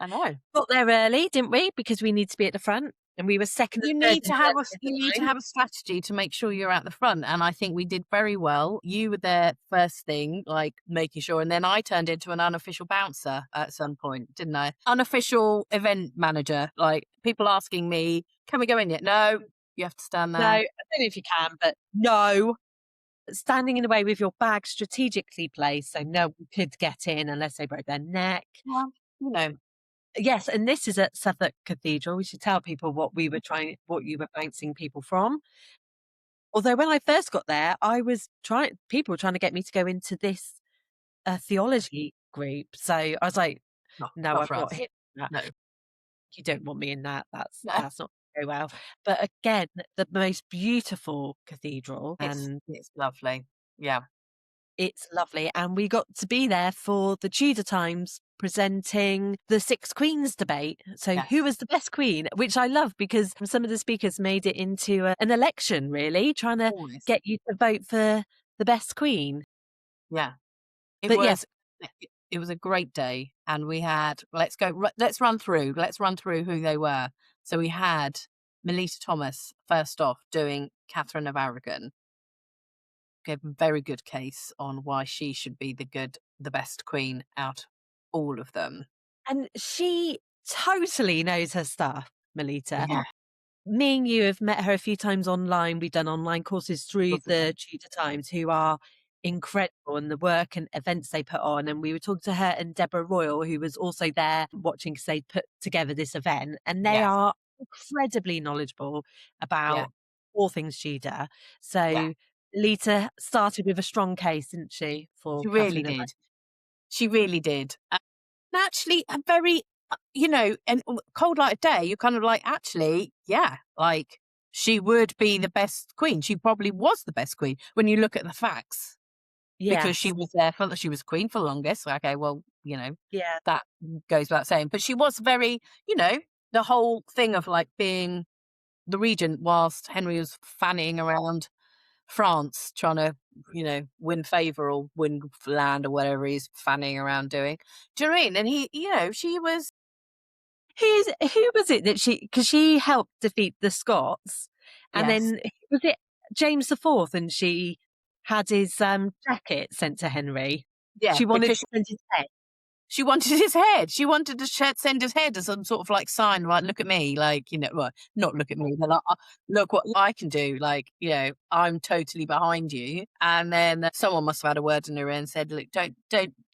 I know. Got there early, didn't we? Because we need to be at the front. And we were second and You third need in to have Birmingham. a strategy to make sure you're at the front, and I think we did very well. You were there first thing, like making sure, and then I turned into an unofficial bouncer at some point, didn't I? Unofficial event manager, like people asking me, "Can we go in yet?" No, you have to stand No, I there. don't know if you can, but no. Standing in the way with your bag strategically placed so no one could get in unless they broke their neck. Well, you know, Yes, and this is at Southwark Cathedral. We should tell people what you were bouncing people from. Although when I first got there, people were trying to get me to go into this theology group. So I was like, no, not I'm for not us. here for that. No, You don't want me in that. That's no, that's not very well. But again, the most beautiful cathedral, and it's lovely. Yeah, it's lovely. And we got to be there for the Tudor Times presenting the Six Queens debate. So who yes, was the best queen? Which I love because some of the speakers made it into an election, really, trying to always. get you to vote for the best queen. Yeah, it But yes, was. It was a great day, and we had. Let's run through. Let's run through who they were. So we had Melita Thomas first off doing Catherine of Aragon. Gave a very good case on why she should be the best queen out all of them. and she totally knows her stuff, Melita. Yeah, Me and you have met her a few times online. We've done online courses through lots of the them. Tudor Times, who are incredible in the work and events they put on. And we were talking to her and Deborah Royal, who was also there watching because they put together this event. And they Yes, are incredibly knowledgeable yeah, about all things Tudor. yeah. So Lita started with a strong case, didn't she, for She really Catherine of did. She really did. And actually, a very, and cold light of day, you're kind of like, actually, yeah, like she would be the best queen. She probably was the best queen when you look at the facts because Yes. she was queen for the longest. Okay, well, Yeah. that goes without saying. But she was very, the whole thing of like being the regent whilst Henry was fanning around France trying to, win favour or win land or whatever he's fanning around doing. Do you know what I mean? And she was, Who was it that because she helped defeat the Scots, and yes, then was it James the Fourth, and she had his jacket sent to Henry. yeah, She wanted because to send his head. she wanted his head. She wanted to send his head as some sort of like sign, like, look at me, like, well, not look at me, but like, look what I can do. Like, I'm totally behind you. And then someone must have had a word in her ear and said, look, you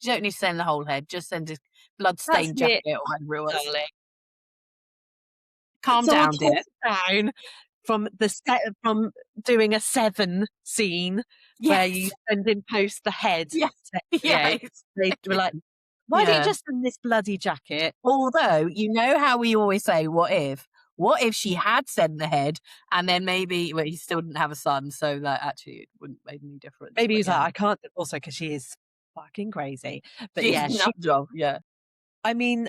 don't need to send the whole head. Just send his That's blood-stained it, jacket or whatever it was. darling. Calm Someone down, dear. talked down from doing a Seven scene where you Yes. send in post the head. Yes. To Henry. Yes. They were like, why don't you Yeah. just send this bloody jacket? Although, you know how we always say, what if? What if she had sent the head and then maybe, well, he still didn't have a son, so that actually it wouldn't make any difference. Maybe But he's yeah, like, I can't. Also, because she is fucking crazy. But she's yeah, a nut job. Yeah. I mean,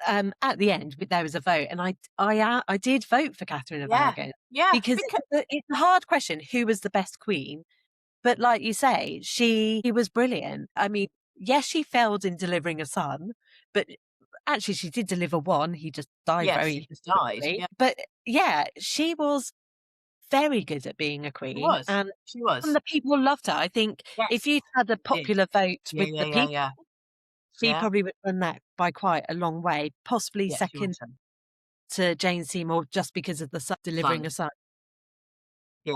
at the end, there was a vote, and I did vote for Catherine of Yeah. Aragon Yeah. because Because, it's a hard question who was the best queen. But like you say, she was brilliant. I mean, yes, she failed in delivering a son, but actually, she did deliver one. He just died yes, she very just died. quickly. Yeah. But yeah, she was very good at being a She queen, was. and She was. the people loved her. I think if Yes. you'd had a Did. popular vote Yeah. with Yeah. the Yeah. people, Yeah. she Yeah. probably would have done that by quite a long way, possibly Yeah. She second was. to Jane Seymour just because of the son delivering Son. a son. Yeah.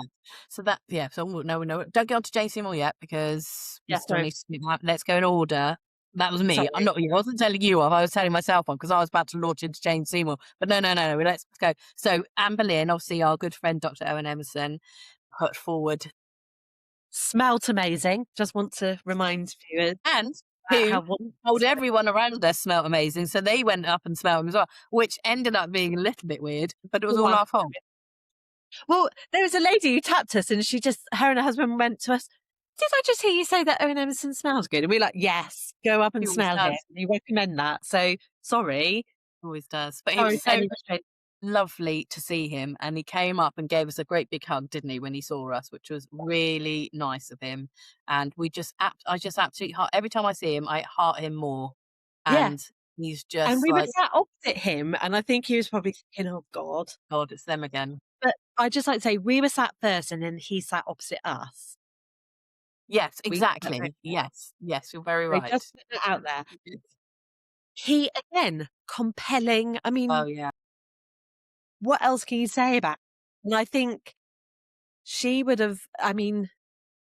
So that, yeah. So no, don't go on to Jane Seymour yet because we Yeah, still sorry. need to do that. Let's go in order. That was me. I'm Sorry. not you. I wasn't telling you off. I was telling myself off because I was about to launch into Jane Seymour. But no. Let's go. So Anne Boleyn, obviously our good friend Dr. Owen Emmerson, put forward, Smelt amazing. Just want to remind viewers and about who how wonderful. told everyone around us smelled amazing. So they went up and smelled them as well, which ended up being a little bit weird, but it was all our fault. Well, there was a lady who tapped us, and her and her husband went to us. Did I just hear you say that Owen Emerson smells good? And we're like, yes, go up and He always smell him. does. You recommend that. So sorry. Always does. But he Sorry was for so any restraint. lovely to see him, and he came up and gave us a great big hug, didn't he, when he saw us, which was really nice of him. And we just I just absolutely heart every time I see him, I heart him more. Yeah, And he's and just we were like, sat opposite him, and I think he was probably thinking, "Oh god." God, it's them again. But I'd just like to say we were sat first and then he sat opposite us. Yes, We sat exactly. Yes, yes, you're very so right. just put that out there. He again, compelling. I Oh mean, yeah. what else can you say about and I think she would have I mean,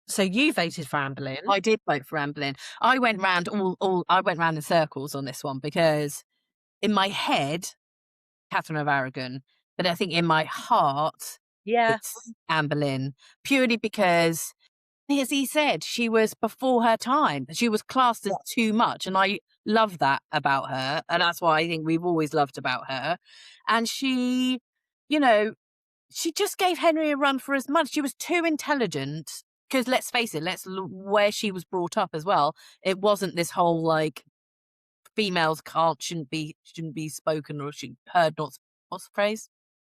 so you voted for Anne Boleyn. I did vote for Anne Boleyn. I went round all I went round in circles on this one because in my head, Catherine of Aragon, but I think in my heart, Yeah, it's Anne Boleyn, purely because, as he said, she was before her time. She was classed yeah, as too much, and I love that about her, and that's why I think we've always loved about her. And she, you know, she just gave Henry a run for his money. She was too intelligent. Because let's face it, let's look where she was brought up as well. It wasn't this whole like females can't shouldn't be spoken or should heard not what's the phrase?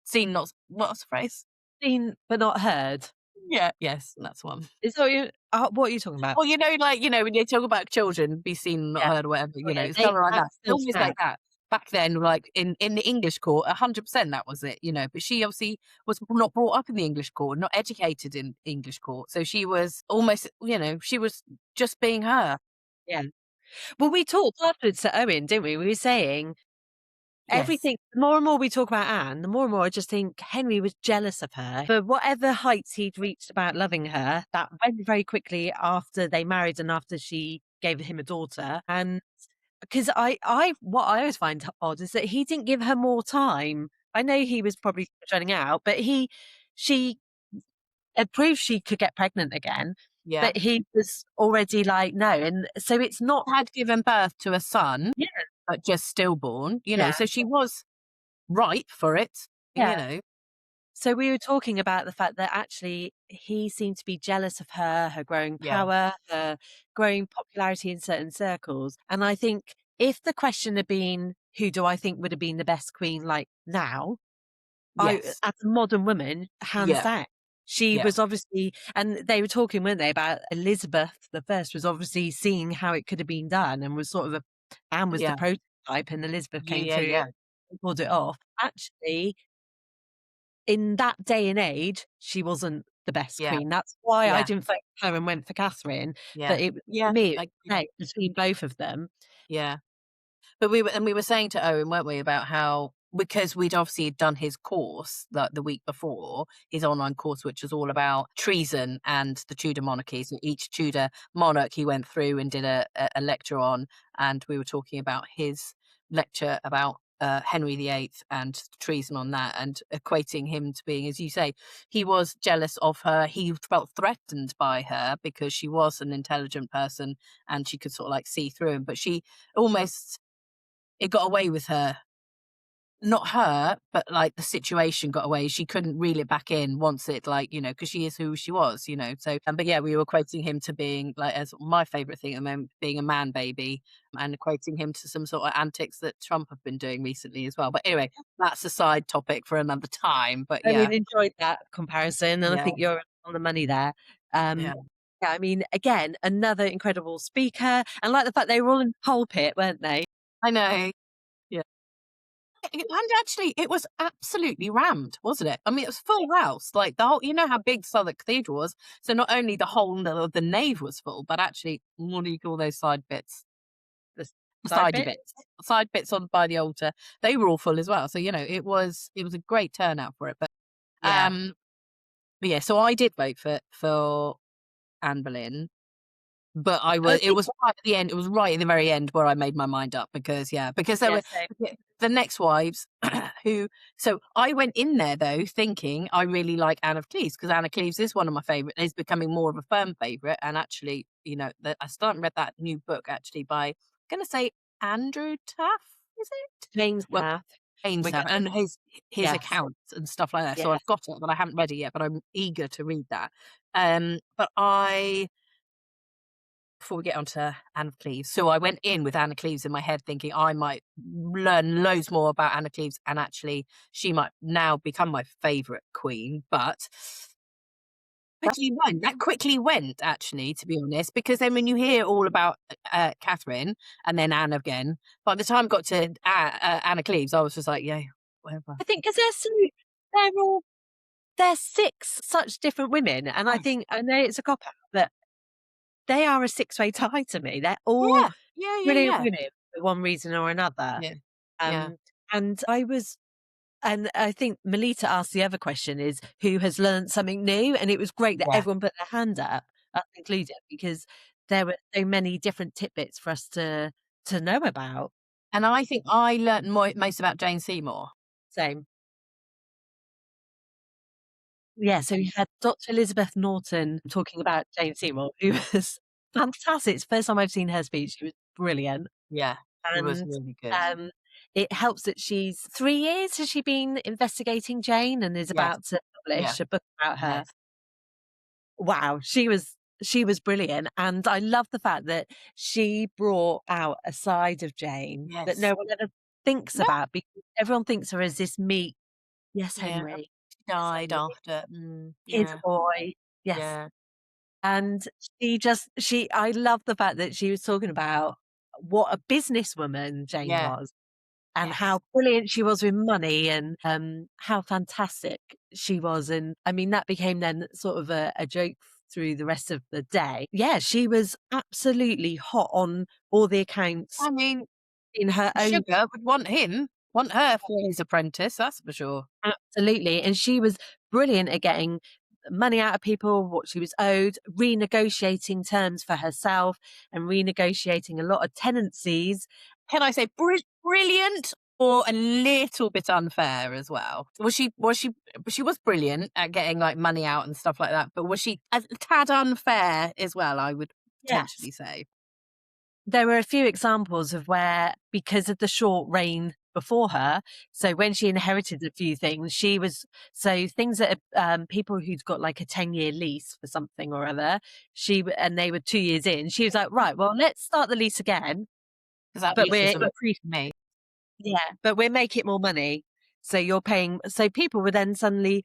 Seen not what's the phrase? seen but not heard. Yeah, yes, that's one. Is that what are you talking about? Well, like, when you talk about children, be seen, not Yeah. heard, or whatever, Oh, yeah, it's they kind of like that. that It's still almost like stands. that. Back then, like in the English court, 100% that was it, but she obviously was not brought up in the English court, not educated in English court. So she was almost, she was just being her. Yeah. Well, we talked afterwards to Owen, didn't we? We were saying Yes. everything the more and more we talk about Anne, the more and more I just think Henry was jealous of her for whatever heights he'd reached about loving her. That went very quickly after they married and after she gave him a daughter. And because what I always find odd is that he didn't give her more time. I know he was probably running out, but she had proved she could get pregnant again, Yeah. but he was already like, no. And so it's not, Had given birth to a son, yeah, but just stillborn, yeah, so she was ripe for it, you yeah. know. So we were talking about the fact that actually he seemed to be jealous of her, her growing Yeah. power, her growing popularity in certain circles. And I think if the question had been, who do I think would have been the best queen like now? Yes. As a modern woman, hands Yeah. down. She Yeah. was obviously, and they were talking, weren't they, about Elizabeth the First was obviously seeing how it could have been done and was sort of Anne was the Yeah. prototype and Elizabeth Yeah, came yeah, through yeah. and pulled it off. Actually, in that day and age, she wasn't the best Yeah. queen. That's why I Yeah. didn't vote for her and went for Catherine. Yeah. But it for Yeah. me, it I was okay between both of them. Yeah. But we were saying to Owen, weren't we, about how because we'd obviously done his course like the week before, his online course, which was all about treason and the Tudor monarchy. So each Tudor monarch he went through and did a lecture on, and we were talking about his lecture about Henry VIII and treason on that, and equating him to being, as you say, he was jealous of her. He felt threatened by her because she was an intelligent person and she could sort of like see through him, but she almost it got away with her. Not her, but, like, the situation got away. She couldn't reel it back in once it, like, because she is who she was, so but, yeah, we were quoting him to being, like, as my favourite thing at the moment, being a man baby, and equating him to some sort of antics that Trump have been doing recently as well. But anyway, that's a side topic for another time, but I yeah. really enjoyed that comparison, and I Yeah, think you're on the money there. yeah. Um, yeah, I mean, again, another incredible speaker, and like the fact they were all in the pulpit, weren't they? I know. Yeah. And actually, it was absolutely rammed, wasn't it? I mean, it was full house. Like the whole, how big Southwark Cathedral was. So not only the whole of the nave was full, but actually, what do you call those side bits? The The side sidey bit. bits, side bits on by the altar. They were all full as well. So it was a great turnout for it. Yeah. Um, but yeah, so I did vote for Anne Boleyn. But And I it think was right at the end, it was right at the very end where I made my mind up because there yeah, were so the next wives who so I went in there though thinking I really like Anne of Cleves because Anne of Cleves is one of my favourite is becoming more of a firm favourite, and actually, I still haven't read that new book actually by I'm gonna say Andrew Taff, is it? James Well, Path. James We got Taff and his yes, accounts and stuff like that. So yes. I've got it, but I haven't read it yet, but I'm eager to read that. But before we get on to Anne of Cleves. So I went in with Anne of Cleves in my head thinking I might learn loads more about Anne of Cleves, and actually she might now become my favourite queen, but that quickly went, actually, to be honest, because then when you hear all about, Catherine and then Anne again, by the time I got to Anne of Cleves, I was just like, "Yeah, whatever." I think 'cause they're all they're 6 such different women, and I Yes. think I know it's a cop out, but they are a six-way tie to me. They're all Yeah. Yeah, yeah, brilliant yeah. women for one reason or another. Yeah. Yeah. Um, and I was and I think Melita asked the other question is, who has learned something new? And it was great that Yeah. everyone put their hand up, us included, because there were so many different tidbits for us to know about. And I think I learnt most about Jane Seymour. Same. Yeah, so we had Dr. Elizabeth Norton talking about Jane Seymour, who was fantastic. It's the first time I've seen her speech. She was brilliant. Yeah, she was And, really good. it helps that she's 3 years has she been investigating Jane and is Yes. about to Yeah. publish a book about her. Yes. Wow, she was brilliant, and I love the fact that she brought out a side of Jane that Yes. no one ever thinks No. about because everyone thinks her as this meek, "Yes, Yeah. Henry. She Yes, died Henry. after. Here's a Yeah. boy." Yes. Yeah. And I love the fact that she was talking about what a businesswoman Jane Yeah. was and Yes. how brilliant she was with money and, how fantastic she was, and, I mean, that became then sort of a joke through the rest of the day. Yeah, she was absolutely hot on all the accounts I mean, in her own. Sugar would want her for his apprentice, that's for sure. Absolutely, and she was brilliant at getting money out of people, what she was owed, renegotiating terms for herself, and renegotiating a lot of tenancies. Can I say brilliant or a little bit unfair as well? She was brilliant at getting, like, money out and stuff like that, but was she a tad unfair as well, I would Yes. potentially say? There were a few examples of where, because of the short reign before her, so when she inherited a few things, she was so things that people who'd got like a 10-year lease for something or other, and they were 2 years in, she was like, "Right, well, let's start the lease again, 'Cause that but lease we're is a lot increasing." for me. Yeah, but we'll make it more money. So you're paying so people were then suddenly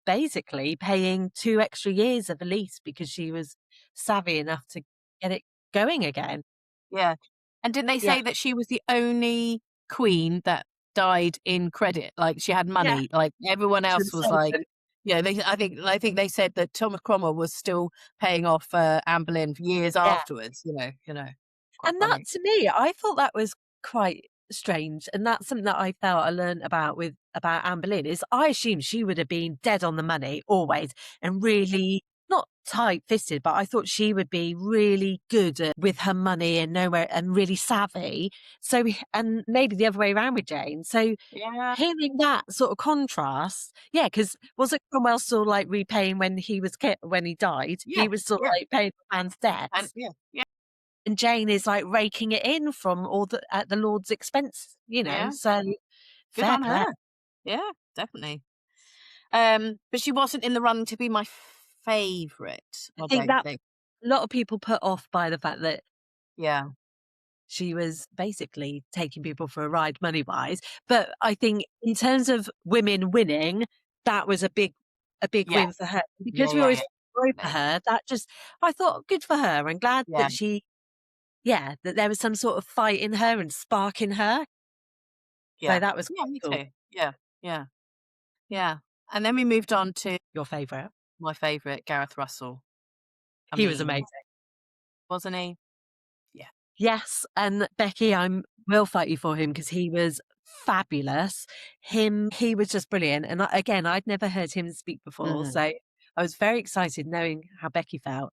basically paying 2 extra years of a lease because she was savvy enough to get it going again. Yeah. And didn't they Yeah. say that she was the only queen that died in credit? Like, she had Yeah, money, like, everyone she else was was like, solvent. yeah, I think they said that Thomas Cromwell was still paying off, Anne Boleyn for years Yeah. afterwards, quite And that funny. to me, I thought that was quite strange, and that's something that I felt I learned about Anne Boleyn, is I assumed she would have been dead on the money always and really not tight-fisted, but I thought she would be really good at with her money and nowhere and really savvy. So and maybe the other way around with Jane. So Yeah, hearing that sort of contrast, yeah, because wasn't Cromwell still, like, repaying when he died? yeah, He was still, yeah, like, paying the man's and debts, yeah, yeah, and Jane is, like, raking it in from all the at the Lord's expense, yeah, so good fair on play. her. Yeah, definitely. But she wasn't in the running to be my favourite, I I think don't that think. a lot of people put off by the fact that Yeah, she was basically taking people for a ride money-wise, but I think in terms of women winning, that was a big yeah, win for her. yeah, Because we yeah, yeah, always sorry for definitely. her, that just I thought, "Good for her." I'm glad Yeah, that that there was some sort of fight in her and spark in her, so yeah. that was Yeah, quite me cool. too. Yeah, yeah. Yeah, and then we moved on to Your favourite? my favourite, Gareth Russell. I He was mean, amazing. wasn't he? Yeah. Yes, and Becky, I will fight you for him because he was fabulous. He was just brilliant, and again, I'd never heard him speak before, Mhm. so I was very excited knowing how Becky felt.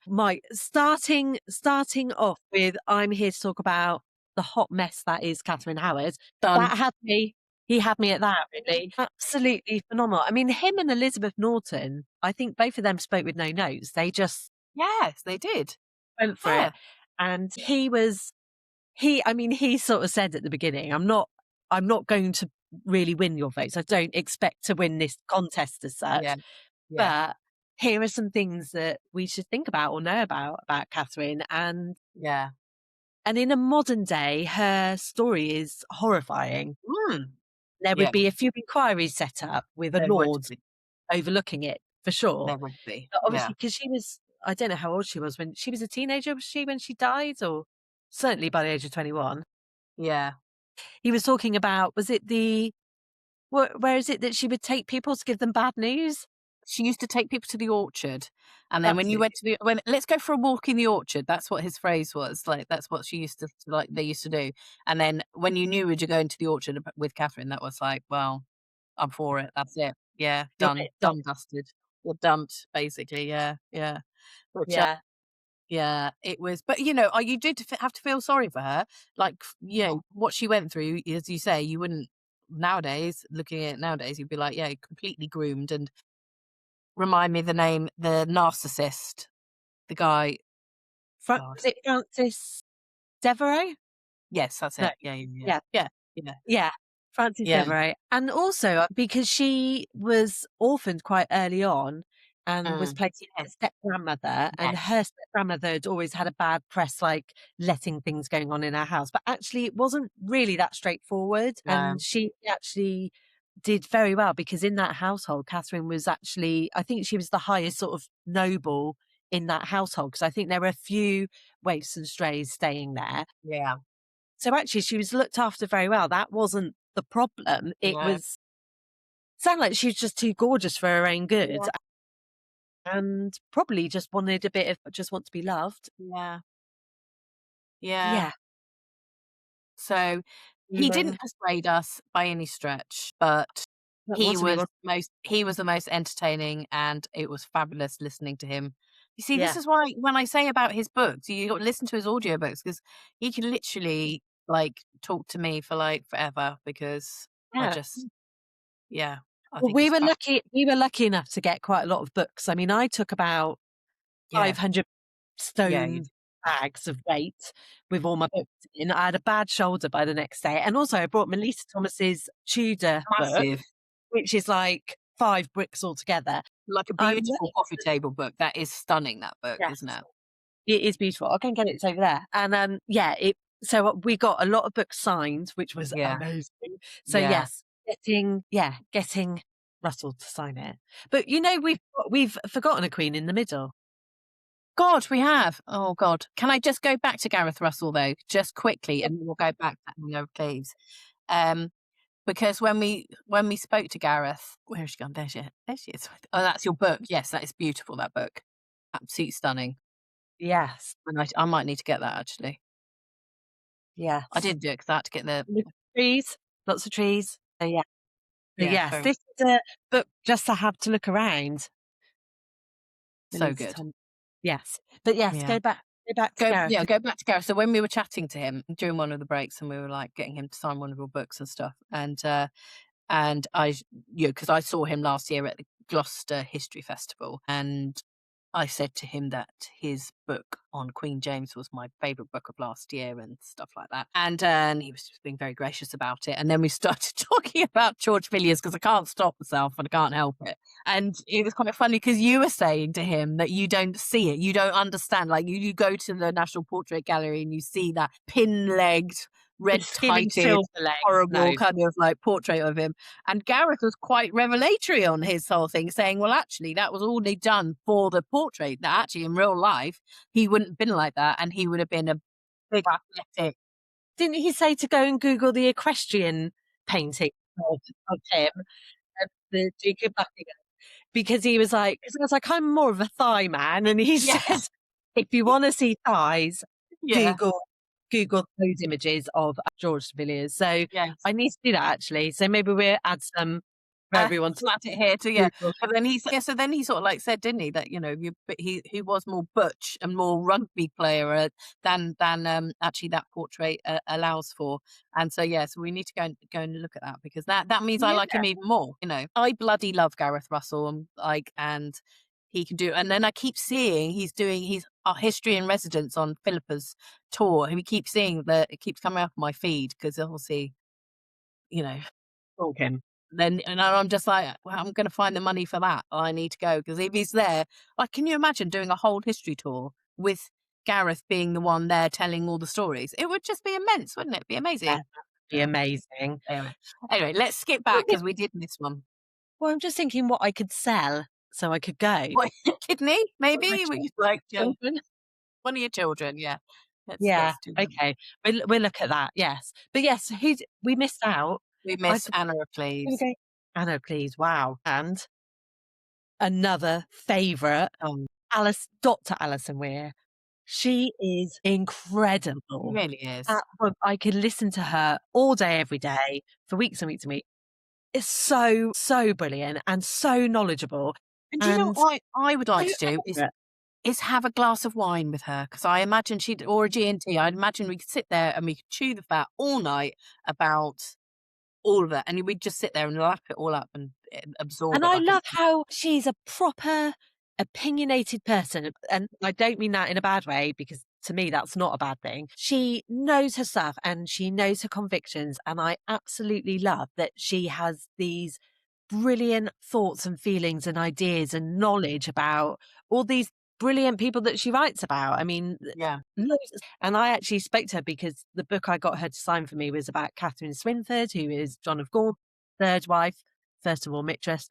Starting off with, I'm here to talk about the hot mess that is Catherine Howard. Done. That had me. He had me at that, really. Absolutely phenomenal. I mean, him and Elizabeth Norton, I think both of them spoke with no notes. They just Yes, they did. went for it. Yeah, And I mean, he sort of said at the beginning, I'm not going to really win your votes. I don't expect to win this contest as yeah, such." yeah, But here are some things that we should think about or know about Catherine. Yeah. And in a modern day, her story is horrifying. Mm. There would Yeah, be a few inquiries set up with a there would lord be. overlooking it for sure. There would be. But Yeah. obviously, because she was, I don't know how old she was when she was a teenager, was she when she died? Or certainly by the age of 21. Yeah. He was talking about, was it where is it that she would take people to give them bad news? She used to take people to the orchard, and then when That's you it. went to the when "Let's go for a walk in the orchard," that's what his phrase was, like, that's what she used to like, they used to do, and then when you knew you're going to the orchard with Catherine, that was like, "Well, I'm for it, that's it. Yeah, You're done, it, done. dusted. You're dumped," basically, yeah, yeah. Which, Yeah. yeah, it was but, you did have to feel sorry for her, like, what she went through, as you say, you wouldn't nowadays, looking at it nowadays, you'd be like, yeah, completely groomed and remind me the name, the narcissist, the guy God. Was it Francis Devereux? Yes, that's No. it. Yeah, yeah, yeah. Yeah. Yeah, yeah, Yeah, Frances yeah. Devereux, and also, because she was orphaned quite early on and was placed with a Yes, step-grandmother, and yes. her step-grandmother had always had a bad press, like, letting things going on in her house, but actually it wasn't really that straightforward, and No. she actually did very well because in that household, Catherine was actually, I think she was the highest sort of noble in that household, because I think there were a few waifs and strays staying there. Yeah. So actually she was looked after very well. That wasn't the problem. It No. was sounded like she was just too gorgeous for her own good Yeah, and probably just want to be loved. yeah, yeah. Yeah. So, he Yeah. didn't persuade us by any stretch, but That wasn't he was he was the most entertaining, and it was fabulous listening to him. You see, this yeah. is why when I say about his books, you gotta listen to his audiobooks because he can literally, like, talk to me for, like, forever because I Yeah. just yeah, I Well, think he's fab we were lucky enough to get quite a lot of books. I mean, I took about yeah, 500 yeah, you stone bags of weight with all my books in. I had a bad shoulder by the next day. And also I brought Melita Thomas's Tudor book, massive, which is like 5 bricks altogether. like a I'm beautiful coffee table book. That is stunning, that book, Yes, isn't it? it is beautiful. I'll go and get it, it's over there. And, yeah, we got a lot of books signed, which was Yeah, amazing. So, yeah. yes, getting Russell to sign it. But, we've forgotten a queen in the middle. God, we have. Oh God. Can I just go back to Gareth Russell though, just quickly, Yeah. and then we'll go back to Hanging Over Cleves. Um, because when we spoke to Gareth, where is she gone? There she is. Oh, that's your book. Yes, that is beautiful. That book, absolutely stunning. Yes, And I might need to get that actually. I yes. didn't do it because I had to get the Trees, lots of trees. So, yeah. So, yeah, yes, very this is a book just to have to look around. so Melissa good. Thomas. Yes. But, yes, Yeah. go back to Gareth. Go back to Gareth. So when we were chatting to him during one of the breaks, and we were like getting him to sign one of your books and stuff, and because I saw him last year at the Gloucester History Festival, and I said to him that his book on Queen James was my favourite book of last year and stuff like that. And he was just being very gracious about it. And then we started talking about George Villiers because I can't stop myself and I can't help it. And it was quite funny because you were saying to him that you don't see it, you don't understand. Like you go to the National Portrait Gallery and you see that pin-legged, The skinny red-tighted, silver legs. horrible No. kind of like portrait of him. And Gareth was quite revelatory on his whole thing, saying, well, actually, that was all they'd done for the portrait, that actually in real life, he wouldn't have been like that. And he would have been a big athletic. Didn't he say to go and Google the equestrian painting of him, of the Duke of Buckingham? Because he was like, 'cause I was like, "I'm more of a thigh man," and he said, Yes. "If you wanna see thighs, Yeah. Google Google those images of George Villiers." So, Yes. I need to do that actually, so maybe we'll add some for everyone to Flat it here to yeah. Google. But then so then he sort of like said, didn't he, that but he was more butch and more rugby player than actually that portrait allows for. And so yeah, so we need to go and look at that because that means I Yeah. like him even more. I bloody love Gareth Russell and he can do. And then I keep seeing he's doing his history in residence on Philippa's tour. And we keep seeing that it keeps coming up on my feed because obviously you know Stalk him. then and I'm just like, "Well, I'm gonna find the money for that. I need to go because if he's there," like, can you imagine doing a whole history tour with Gareth being the one there telling all the stories? It would just be immense, wouldn't it? Be Yeah, amazing. that'd be Yeah. amazing. Anyway, let's skip back Well, because we did miss one. well, I'm just thinking what I could sell so I could go. What, kidney, One of my maybe? We like, children. one of your children, yeah. Yeah, Let's do that. okay. We'll look at that, yes. But yes, we missed out. We I miss th Anna Here we Cleves. go. Anna, please, wow. And another favourite, Oh, Dr. Alison Weir. She is he incredible. really is. That woman, I could listen to her all day, every day, for weeks and weeks and weeks. It's so, so brilliant and so knowledgeable And do you know and what I would so like to do accurate. is have a glass of wine with her because I imagine she'd or a G&T. I'd imagine we could sit there and we could chew the fat all night about all of it, and we'd just sit there and lap it all up and absorb And it I like a love how she's a proper opinionated person, and I don't mean that in a bad way because to me that's not a bad thing. She knows her stuff and she knows her convictions, and I absolutely love that she has these brilliant thoughts and feelings and ideas and knowledge about all these brilliant people that she writes about. I mean, yeah. loads. And I actually spoke to her because the book I got her to sign for me was about Catherine Swynford, who is John of Gaunt's third wife, first of all, mistress,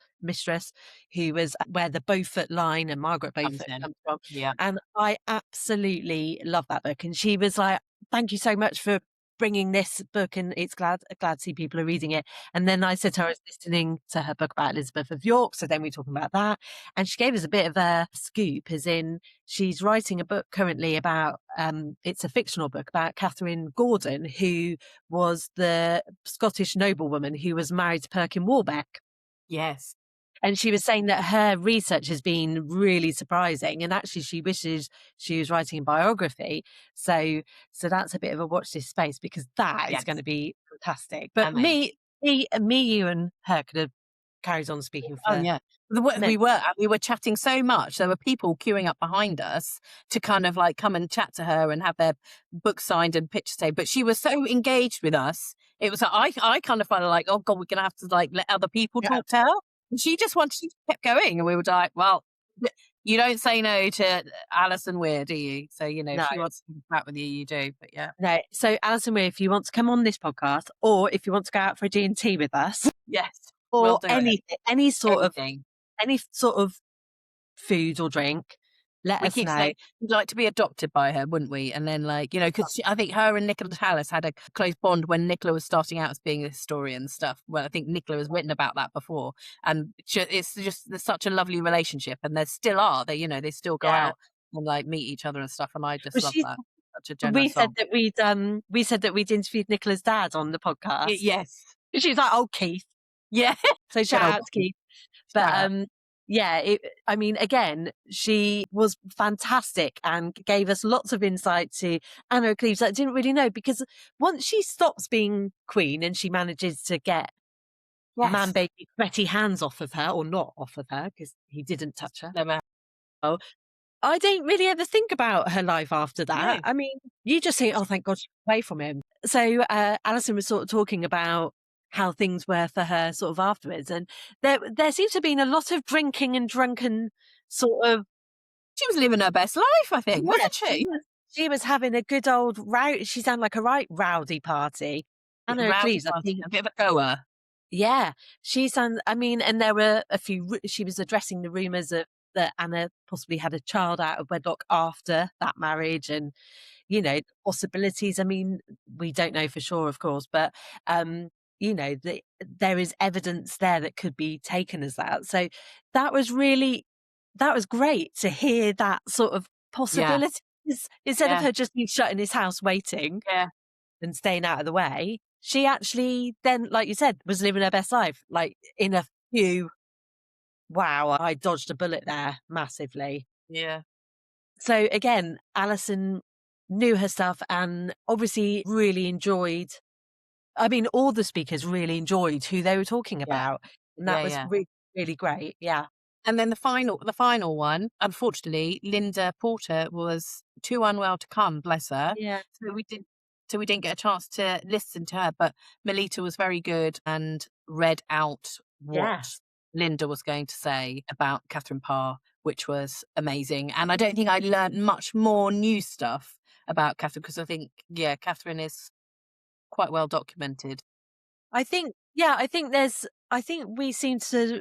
who was where the Beaufort line and Margaret Comes Beaufort in. comes from. Yeah. And I absolutely love that book. And she was like, "Thank you so much for bringing this book, and it's glad to see people are reading it." And then I said to her, I was listening to her book about Elizabeth of York, so then we're talking about that, and she gave us a bit of a scoop, as in she's writing a book currently about, it's a fictional book about Catherine Gordon, who was the Scottish noblewoman who was married to Perkin Warbeck. Yes. And she was saying that her research has been really surprising, and actually she wishes she was writing a biography. So that's a bit of a watch this space because that is Yes. going to be fantastic. But Amazing. you and her could have carried on speaking Oh, for yeah. men. We were chatting so much. There were people queuing up behind us to kind of like come and chat to her and have their book signed and pictures taken. But she was so engaged with us. It was I kind of felt like, oh God, we're gonna have to like let other people Yeah, talk to her. And she just kept going, and we were like, well, you don't say no to Alison Weir, do you? So if no, she wants to chat with you, you do. But yeah, no. So Alison Weir, if you want to come on this podcast, or if you want to go out for a G&T with us, yes, we'll or do it. anything, Anything. any sort of food or drink, let We us keep know. saying we'd like to be adopted by her, wouldn't we? And then, like, because I think her and Nicola Tallis had a close bond when Nicola was starting out as being a historian and stuff. Well, I think Nicola has written about that before, and it's just there's such a lovely relationship, and there still are. They still go Yeah. out and like meet each other and stuff, and I Well, just love that. Such a we generous said soul. that we said that we'd interviewed Nicola's dad on the podcast. Yes, And she was like, "Oh, Keith." yeah. So Good shout old out to Keith. But shout out. yeah, I mean, again, she was fantastic and gave us lots of insight to Anna Cleves that I didn't really know, because once she stops being queen and she manages to get man Yes, baby sweaty hands off of her, or not off of her, because he didn't touch her. never. Oh, I don't really ever think about her life after No, that. I mean, you just think, "Oh, thank God she's away from him." So, Alison was sort of talking about how things were for her sort of afterwards, and there seems to have been a lot of drinking and drunken sort of. she was living her best life. I think, Yeah, wasn't she? she was having a good old row. She sounded like a right rowdy party. Anna Rowdy Cleves, I party, think. a bit of a goer. Yeah, she sounds. I mean, and there were a few. She was addressing the rumours that Anna possibly had a child out of wedlock after that marriage, and possibilities. I mean, we don't know for sure, of course, but there is evidence there that could be taken as that. So that was great to hear that sort of Yeah, possibilities instead of yeah, her just being shut in his house waiting yeah. and staying out of the way. She actually then, like you said, was living her best life. Like in a few, wow, I dodged a bullet there massively. Yeah, So again, Alison knew her stuff and obviously really enjoyed. I mean, all the speakers really enjoyed who they were talking yeah, about, and that yeah, was yeah. really, really great. Yeah, And then the final one, unfortunately, Linda Porter was too unwell to come, bless her. yeah. So we did so we didn't get a chance to listen to her. But Melita was very good and read out what Yes. Linda was going to say about Catherine Parr, which was amazing. And I don't think I learnt much more new stuff about Catherine, because I think, yeah, Catherine is quite well documented. I think, yeah, I think we seem to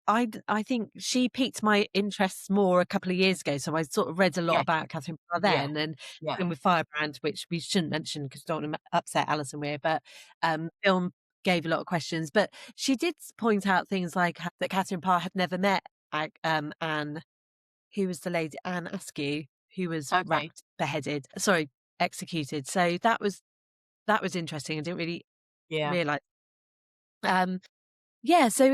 I think she piqued my interests more a couple of years ago, so I sort of read a lot Yeah, about Catherine Parr yeah, then, and yeah, with Firebrand, which we shouldn't mention because don't wanna upset Alison Weir, but, film gave a lot of questions, but she did point out things like that Catherine Parr had never met Anne, who was the lady Anne Askew, who was okay, executed, so that was interesting. I didn't really yeah, realise. Um, yeah, so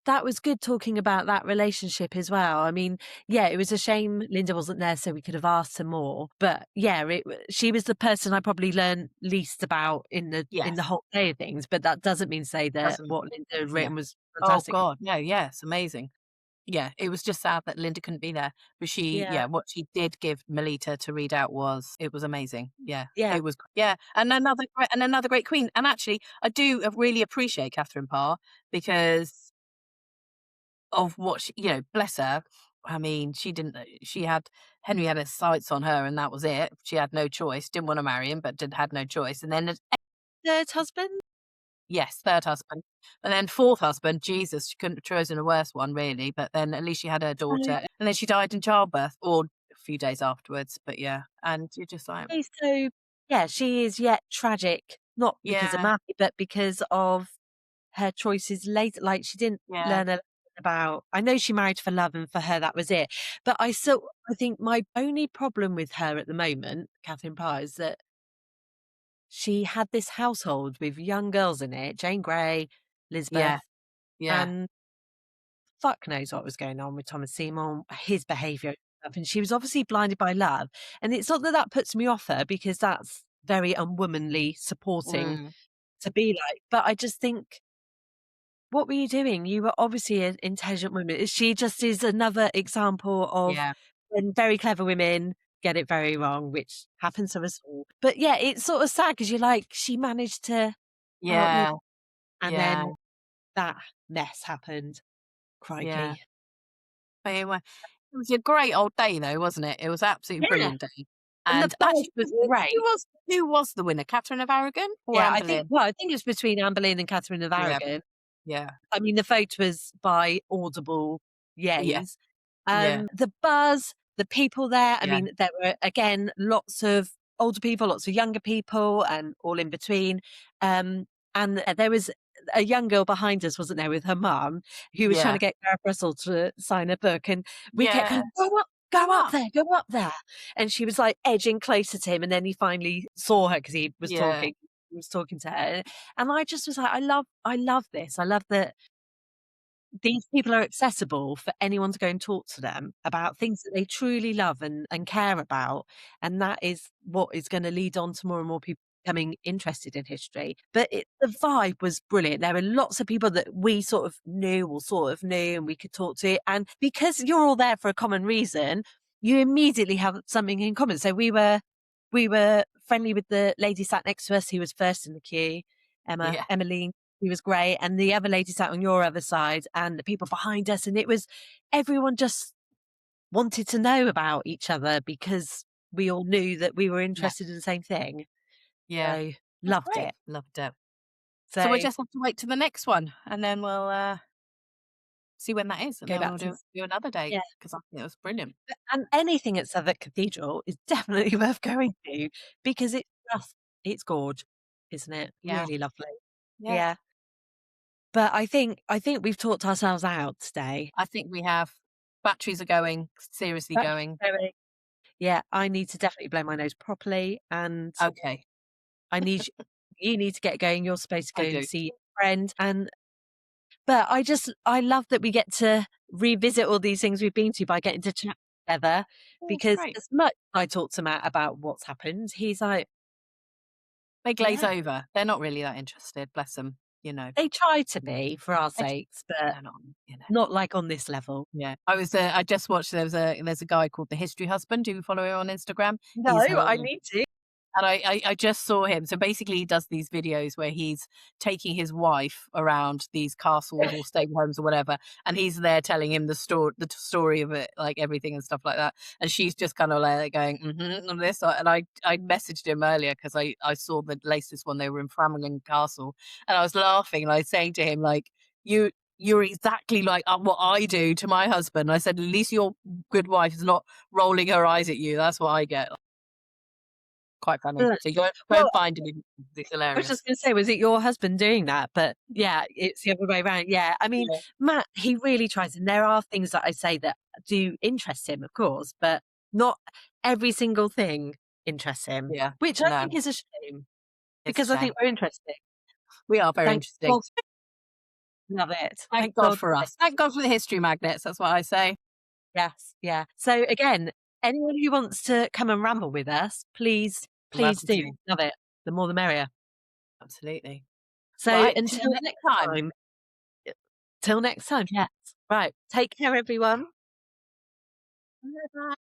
that was good talking about that relationship as well. I mean, yeah, it was a shame Linda wasn't there so we could have asked her more. But yeah, she was the person I probably learned least about in the yes, whole day of things. But that doesn't mean to say that doesn't, what Linda had yeah. written was Oh fantastic. God, no, yes, amazing. Yeah, it was just sad that Linda couldn't be there, but Yeah, yeah, what she did give Melita to read out it was amazing. Yeah, yeah, it was, yeah, and another great queen. And actually, I do really appreciate Catherine Parr because of what bless her. I mean, she had Henry had his sights on her, and that was it. She had no choice. Didn't want to marry him, but had no choice. And then third husband. yes, third husband. And then fourth husband, Jesus, she couldn't have chosen a worse one really, but then at least she had her Oh, daughter, and then she died in childbirth or a few days afterwards, but yeah, and you're just like, she's so yeah, she is yet tragic, not because of yeah, Marie, but because of her choices later, like, she didn't yeah, learn a lesson about I know she married for love and for her that was it, but I think my only problem with her at the moment, Catherine Parr, is that she had this household with young girls in it, Jane Grey, yeah, Elizabeth, yeah, and fuck knows what was going on with Thomas Seymour, his behaviour and stuff, and she was obviously blinded by love, and it's not that that puts me off her because that's very unwomanly supporting mm, to be like, but I just think what were you doing? You were obviously an intelligent woman. She just is another example of yeah, when very clever women get it very wrong, which happens to us all. But yeah, it's sort of sad because you're like, she managed to outlive, yeah, and yeah, then that mess happened. yeah. Crikey. But anyway, it was a great old day though, wasn't it? It was absolutely Yeah. brilliant day. And the And buzz actually, was great. who was the winner? Catherine of Aragon or Yeah, Anne Boleyn? I think it's between Anne Boleyn and Catherine of Yeah, Aragon. yeah, I mean, the vote was by audible yeah, yays. yeah, The buzz, the people there, I yeah, mean, there were again lots of older people, lots of younger people, and all in between. And there was a young girl behind us, wasn't there, with her mum, who was trying yeah, to get Gareth Russell to sign a book, and we kept yeah. going, Go up. go up there," and she was like edging closer to him, and then he finally saw her because Yeah, he was talking to her, and I just was like, I love this. I love that these people are accessible for anyone to go and talk to them about things that they truly love and care about, and that is what is gonna lead on to more and more people becoming interested in history. But the vibe was brilliant. There were lots of people that we sort of knew and we could talk to, and because you're all there for a common reason, you immediately have something in common. So we were friendly with the lady sat next to us who was first in the queue, yeah, Emmeline. He was great, and the other lady sat on your other side, and the people behind us, and it was everyone just wanted to know about each other because we all knew that we were yeah, interested in the same thing. yeah. So, Oh, loved great. it. Loved it. So we'll So, just have to wait to the next one, and then we'll, see when that is, and go then back we'll to do another date yeah, because I think it was brilliant. and anything at Southwark Cathedral is definitely worth going to because it's gorge, isn't it? Yeah, Really lovely. yeah. Yeah. But I think we've talked ourselves out today. I think we have. Batteries are going, seriously That's going. very yeah, I need to definitely blow my nose properly, and Okay, I need you need to get going. You're supposed to I go and do. see your friend, and but I love that we get to revisit all these things we've been to by getting to chat together. Yeah, it's Because great. as much as I talk to Matt about what's happened, he's like, They glaze yeah, over. They're not really that interested, bless them, you know. they try to be for our They sakes, but they're not, you know. not like on this level. Yeah. I just watched there's a guy called The History Husband. Do you follow him on Instagram? No, He's I hilarious. need to. And I just saw him. So basically, he does these videos where he's taking his wife around these castles or stable homes or whatever, and he's there telling him the story of it, like everything and stuff like that. And she's just kind of like going, and this. And I messaged him earlier because I saw the latest one. They were in Framlingham Castle, and I was laughing and I was saying to him like, You're exactly like what I do to my husband. I said, at least your good wife is not rolling her eyes at you. That's what I get. Quite funny. Bless So you. go Well, and find him. It's I was just hilarious. gonna say, was it your husband doing that? But yeah, it's the other way around. Yeah, I mean, Yeah, Matt, he really tries, and there are things that I say that do interest him, of course, but not every single thing interests him, yeah. which I No, think is a shame it's a because I think shame. we're interesting. We are very Thank interesting. God, love it. Thank Thank God God. for us. Thank God for the history magnets, that's what I say. Yes, yeah. So again, anyone who wants to come and ramble with us, please Welcome do. to. Love it. The more the merrier. Absolutely. So Right, till until next next time. time, till next time, yes. Right. Take care, everyone. Bye-bye.